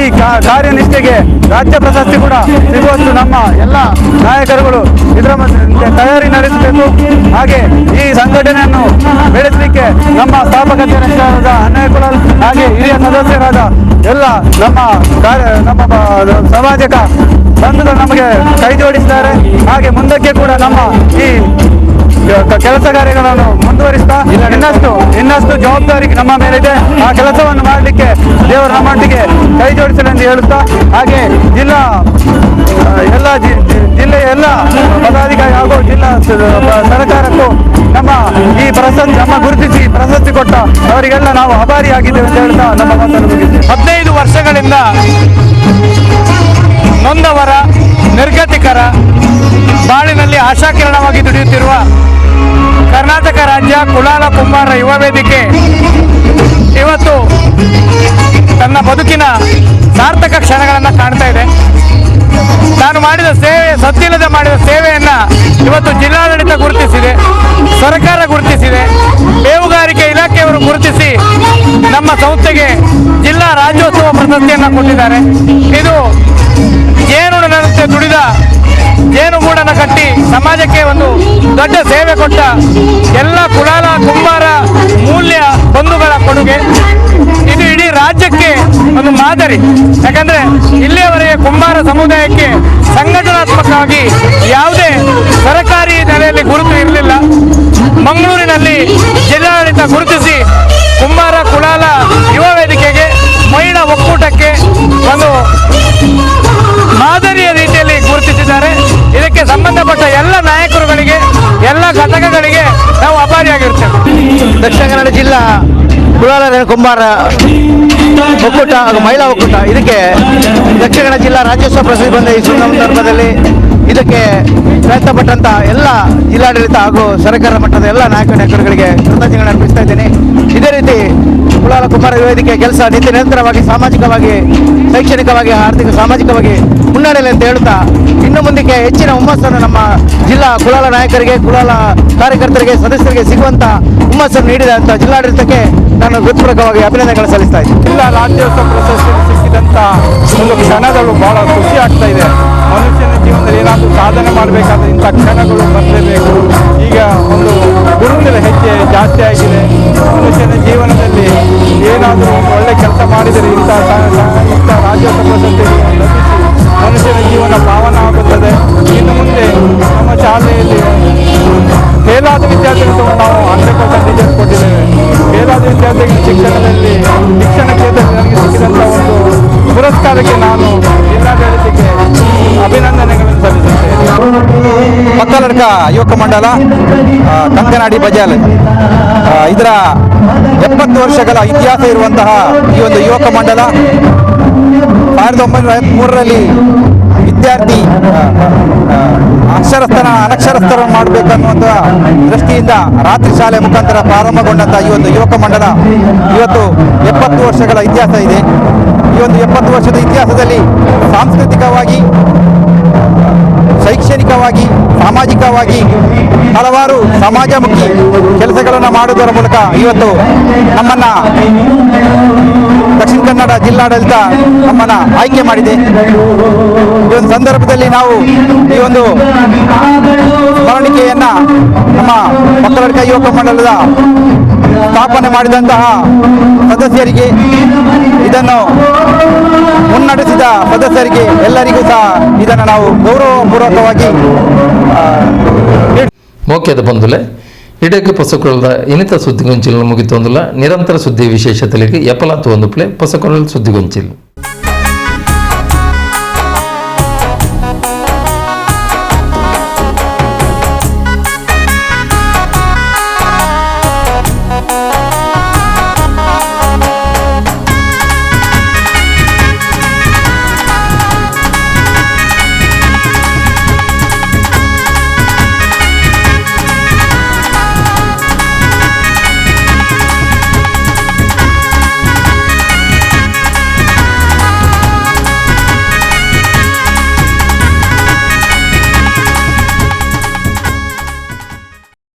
ಈ ಕಾರ್ಯನಿಷ್ಠೆಗೆ ರಾಜ್ಯ ಪ್ರಶಸ್ತಿ ಕೂಡ ಸಿಗುವಷ್ಟು ನಮ್ಮ ಎಲ್ಲ ನಾಯಕರುಗಳು ಇದರ ತಯಾರಿ ನಡೆಸಬೇಕು. ಹಾಗೆ ಈ ಸಂಘಟನೆಯನ್ನು ಬೆಳೆಸಲಿಕ್ಕೆ ನಮ್ಮ ಸ್ಥಾಪಕಾಧ್ಯಕ್ಷರಾದ ಅಣ್ಣಯ್ಯ ಕುಲಾಲ್ ಹಾಗೆ ಹಿರಿಯ ಸದಸ್ಯರಾದ ಎಲ್ಲ ನಮ್ಮ ಸಮಾಜಕ ಬಂಧುಗಳು ನಮಗೆ ಕೈ ಜೋಡಿಸಿದ್ದಾರೆ. ಹಾಗೆ ಮುಂದಕ್ಕೆ ಕೂಡ ನಮ್ಮ ಈ ಕೆಲಸ ಕಾರ್ಯಗಳನ್ನು ಮುಂದುವರಿಸ್ತಾ ಇನ್ನಷ್ಟು ಜವಾಬ್ದಾರಿ ನಮ್ಮ ಮೇಲಿದೆ. ಆ ಕೆಲಸವನ್ನು ಮಾಡಲಿಕ್ಕೆ ದೇವರು ನಮ್ಮೊಟ್ಟಿಗೆ ಕೈ ಜೋಡಿಸಲೆಂದು ಹೇಳುತ್ತಾ, ಹಾಗೆ ಜಿಲ್ಲೆಯ ಎಲ್ಲ ಪದಾಧಿಕಾರಿ ಹಾಗೂ ಜಿಲ್ಲಾ ಸರ್ಕಾರಕ್ಕೂ ನಮ್ಮ ಈ ನಮ್ಮ ಗುರುತಿಸಿ ಪ್ರಶಸ್ತಿ ಕೊಟ್ಟ ಅವರಿಗೆಲ್ಲ ನಾವು ಆಭಾರಿಯಾಗಿದ್ದೇವೆ ಅಂತ ಹೇಳ್ತಾ ನಮ್ಮ ಮಾತನ್ನು ಮುಗಿಸ್ತೇವೆ. 15 ವರ್ಷಗಳಿಂದ ನೊಂದವರ ನಿರ್ಗತಿಕರ ಬಾಳಿನಲ್ಲಿ ಆಶಾಕಿರಣವಾಗಿ ದುಡಿಯುತ್ತಿರುವ ಕರ್ನಾಟಕ ರಾಜ್ಯ ಕುಲಾಲ ಕುಂಬಾರ ಯುವ ವೇದಿಕೆ ಇವತ್ತು ತನ್ನ ಬದುಕಿನ ಸಾರ್ಥಕ ಕ್ಷಣಗಳನ್ನು ಕಾಣ್ತಾ ಇದೆ. ತಾನು ಮಾಡಿದ ಸೇವೆ, ಸದ್ದಿಲ್ಲದೆ ಮಾಡಿದ ಸೇವೆಯನ್ನ ಇವತ್ತು ಜಿಲ್ಲಾಡಳಿತ ಗುರುತಿಸಿದೆ, ಸರ್ಕಾರ ಗುರುತಿಸಿದೆ, ಬೇಹುಗಾರಿಕೆ ಇಲಾಖೆಯವರು ಗುರುತಿಸಿ ನಮ್ಮ ಸಂಸ್ಥೆಗೆ ಜಿಲ್ಲಾ ರಾಜ್ಯೋತ್ಸವ ಪ್ರಶಸ್ತಿಯನ್ನು ಕೊಟ್ಟಿದ್ದಾರೆ. ಇದು ಜೇನುನಂತೆ ದುಡಿದ ಜೇನುಗೂಡನ್ನು ಕಟ್ಟಿ ಸಮಾಜಕ್ಕೆ ಒಂದು ದೊಡ್ಡ ಸೇವೆ ಕೊಟ್ಟ ಎಲ್ಲ ಕುಲಾಲ ಕುಂಬಾರ ಮೂಲ್ಯ ಬಂಧುಗಳ ಕೊಡುಗೆ. ಇದು ಇಡೀ ರಾಜ್ಯಕ್ಕೆ ಒಂದು ಮಾದರಿ. ಯಾಕಂದ್ರೆ ಇಲ್ಲಿಯವರೆಗೆ ಕುಂಬಾರ ಸಮುದಾಯಕ್ಕೆ ಸಂಘಟನಾತ್ಮಕವಾಗಿ ಯಾವುದೇ ಸರ್ಕಾರಿ ನೆಲೆಯಲ್ಲಿ ಗುರುತು ಇರಲಿಲ್ಲ. ಮಂಗಳೂರಿನಲ್ಲಿ ಜಿಲ್ಲಾಡಳಿತ ಗುರುತಿಸಿ ಕುಂಬಾರ ಕುಲಾಲ ಯುವ ವೇದಿಕೆಗೆ, ಮಹಿಳಾ ಒಕ್ಕೂಟಕ್ಕೆ ಒಂದು ಮಾದರಿಯ ರೀತಿಯಲ್ಲಿ ಗುರುತಿಸಿದ್ದಾರೆ. ಇದಕ್ಕೆ ಸಂಬಂಧಪಟ್ಟ ಎಲ್ಲ ನಾಯಕರುಗಳಿಗೆ, ಎಲ್ಲ ಘಟಕಗಳಿಗೆ ನಾವು ಆಭಾರಿಯಾಗಿರ್ತೇವೆ. ದಕ್ಷಿಣ ಕನ್ನಡ ಜಿಲ್ಲಾ ಕುಲಾಲ ಕುಂಬಾರ ಒಕ್ಕೂಟ ಹಾಗೂ ಮಹಿಳಾ ಒಕ್ಕೂಟ ಇದಕ್ಕೆ ದಕ್ಷಿಣ ಕನ್ನಡ ಜಿಲ್ಲಾ ರಾಜ್ಯೋತ್ಸವ ಪ್ರಶಸ್ತಿ ಬಂದ ಈ ಸಂದರ್ಭದಲ್ಲಿ ಇದಕ್ಕೆ ಪ್ರಯತ್ನಪಟ್ಟಂತ ಎಲ್ಲ ಜಿಲ್ಲಾಡಳಿತ ಹಾಗೂ ಸರ್ಕಾರ ಮಟ್ಟದ ಎಲ್ಲ ನಾಯಕರುಗಳಿಗೆ ಕೃತಜ್ಞತೆಗಳನ್ನು ಅರ್ಪಿಸ್ತಾ ಇದ್ದೇನೆ. ಇದೇ ರೀತಿ ಕುಲಾಲ ಕುಂಬಾರ ವೇದಿಕೆ ಕೆಲಸ ನಿರಂತರವಾಗಿ ಸಾಮಾಜಿಕವಾಗಿ, ಶೈಕ್ಷಣಿಕವಾಗಿ, ಆರ್ಥಿಕ, ಸಾಮಾಜಿಕವಾಗಿ ಮುನ್ನಡೆಯಲಿ ಅಂತ ಹೇಳುತ್ತಾ, ಇನ್ನು ಮುಂದಕ್ಕೆ ಹೆಚ್ಚಿನ ಹುಮ್ಮಸ್ಸನ್ನು ನಮ್ಮ ಜಿಲ್ಲಾ ಕುಲಾಲ ನಾಯಕರಿಗೆ, ಕುಲಾಲ ಕಾರ್ಯಕರ್ತರಿಗೆ, ಸದಸ್ಯರಿಗೆ ಸಿಗುವಂತ ಹುಮ್ಮಸ್ಸನ್ನು ನೀಡಿದಂತ ಜಿಲ್ಲಾಡಳಿತಕ್ಕೆ ನಾನು ಹೃತ್ಪೂರ್ವಕವಾಗಿ ಅಭಿನಂದನೆಗಳನ್ನು ಸಲ್ಲಿಸ್ತಾ ಇದ್ದೀನಿ. ಜಿಲ್ಲಾ ರಾಜ್ಯೋತ್ಸವ ಪ್ರಶಸ್ತಿ ಸಿಕ್ಕಿದಂತ ಒಂದು ಕ್ಷಣಗಳು ಬಹಳ ಖುಷಿ ಆಗ್ತಾ ಇದೆ. ಮನುಷ್ಯನ ಜೀವನದಲ್ಲಿ ಏನಾದರೂ ಸಾಧನೆ ಮಾಡಬೇಕಾದ್ರೆ ಇಂಥ ಕ್ಷಣಗಳು ಬರಲೇಬೇಕು. ಈಗ ಒಂದು ಗುರುತಿನ ಹೆಜ್ಜೆ ಜಾಸ್ತಿ ಆಗಿದೆ. ಮನುಷ್ಯನ ಜೀವನದಲ್ಲಿ ಏನಾದರೂ ಒಳ್ಳೆ ಕೆಲಸ ಮಾಡಿದರೆ ಇಂಥ ರಾಜ್ಯೋತ್ಸವ ಪ್ರಶಸ್ತಿ ಲಭಿಸಿ ಮನುಷ್ಯನ ಜೀವನ ಪಾವನ ಆಗುತ್ತದೆ. ಇನ್ನು ಮುಂದೆ ನಮ್ಮ ಶಾಲೆಯಲ್ಲಿ ಫೇಲಾದ ವಿದ್ಯಾರ್ಥಿಗಳು ನಾವು 100% ರಿಸಲ್ಟ್ ಕೊಟ್ಟಿದ್ದೇವೆ. ಫೇಲಾದ ವಿದ್ಯಾರ್ಥಿಗಳ ಶಿಕ್ಷಣ ಕ್ಷೇತ್ರದಲ್ಲಿ ನನಗೆ ಸಿಕ್ಕಿದಂಥ ಒಂದು ಪುರಸ್ಕಾರಕ್ಕೆ ನಾನು ಜಿಲ್ಲಾಡಳಿತಕ್ಕೆ ಅಭಿನಂದನೆಗಳನ್ನು ಸಲ್ಲಿಸುತ್ತೇನೆ. ಮಕ್ಕಳರ್ಕ ಯುವಕ ಮಂಡಲ ಕಂಕನಾಡಿ ಬಜಾಲ್ ಇದರ 70 ವರ್ಷಗಳ ಇತಿಹಾಸ ಇರುವಂತಹ ಈ ಒಂದು ಯುವಕ ಮಂಡಲ 1953ರಲ್ಲಿ ವಿದ್ಯಾರ್ಥಿ ಅನಕ್ಷರಸ್ಥರನ್ನು ಮಾಡಬೇಕನ್ನುವಂಥ ದೃಷ್ಟಿಯಿಂದ ರಾತ್ರಿ ಶಾಲೆ ಮುಖಾಂತರ ಪ್ರಾರಂಭಗೊಂಡಂತಹ ಈ ಒಂದು ಯುವಕ ಮಂಡಲ ಇವತ್ತು 70 ವರ್ಷಗಳ ಇತಿಹಾಸ ಇದೆ. ಈ ಒಂದು 70 ವರ್ಷದ ಇತಿಹಾಸದಲ್ಲಿ ಸಾಂಸ್ಕೃತಿಕವಾಗಿ, ಶೈಕ್ಷಣಿಕವಾಗಿ, ಸಾಮಾಜಿಕವಾಗಿ ಹಲವಾರು ಸಮಾಜಮುಖಿ ಕೆಲಸಗಳನ್ನು ಮಾಡುವುದರ ಮೂಲಕ ಇವತ್ತು ನಮ್ಮನ್ನು ದಕ್ಷಿಣ ಕನ್ನಡ ಜಿಲ್ಲಾಡಳಿತ ನಮ್ಮನ್ನು ಆಯ್ಕೆ ಮಾಡಿದೆ. ಈ ಒಂದು ಸಂದರ್ಭದಲ್ಲಿ ನಾವು ಈ ಒಂದು ಸ್ಮರಣಿಕೆಯನ್ನು ನಮ್ಮ ಮಕ್ಕಳ ಯುವಕ ಮಂಡಲದ ಸ್ಥಾಪನೆ ಮಾಡಿದಂತಹ ಸದಸ್ಯರಿಗೆ, ಇದನ್ನು ಮುನ್ನಡೆಸಿದ ಸದಸ್ಯರಿಗೆ ಎಲ್ಲರಿಗೂ ಸಹ ಇದನ್ನು ನಾವು ಗೌರವಪೂರ್ವಕವಾಗಿ ಮೋಕ್ಯದ ಬಂಧುಲೆ ಇಡಕ್ಕೆ ಪೊಸಕೊಳದ ಇನಿತ ಸುದ್ದಿಗೊಂಚಿಲ್ ಮುಗಿತೊಂದುಲ ನಿರಂತರ ಸುದ್ದಿ ವಿಶೇಷತೆಗಳಿಗೆ ಎಪ್ಪಲಾತು ಒಂದು ಪ್ಲೇ ಪೊಸಕೊಳಲ್ ಸುದ್ದಿಗೊಂಚಿಲ್.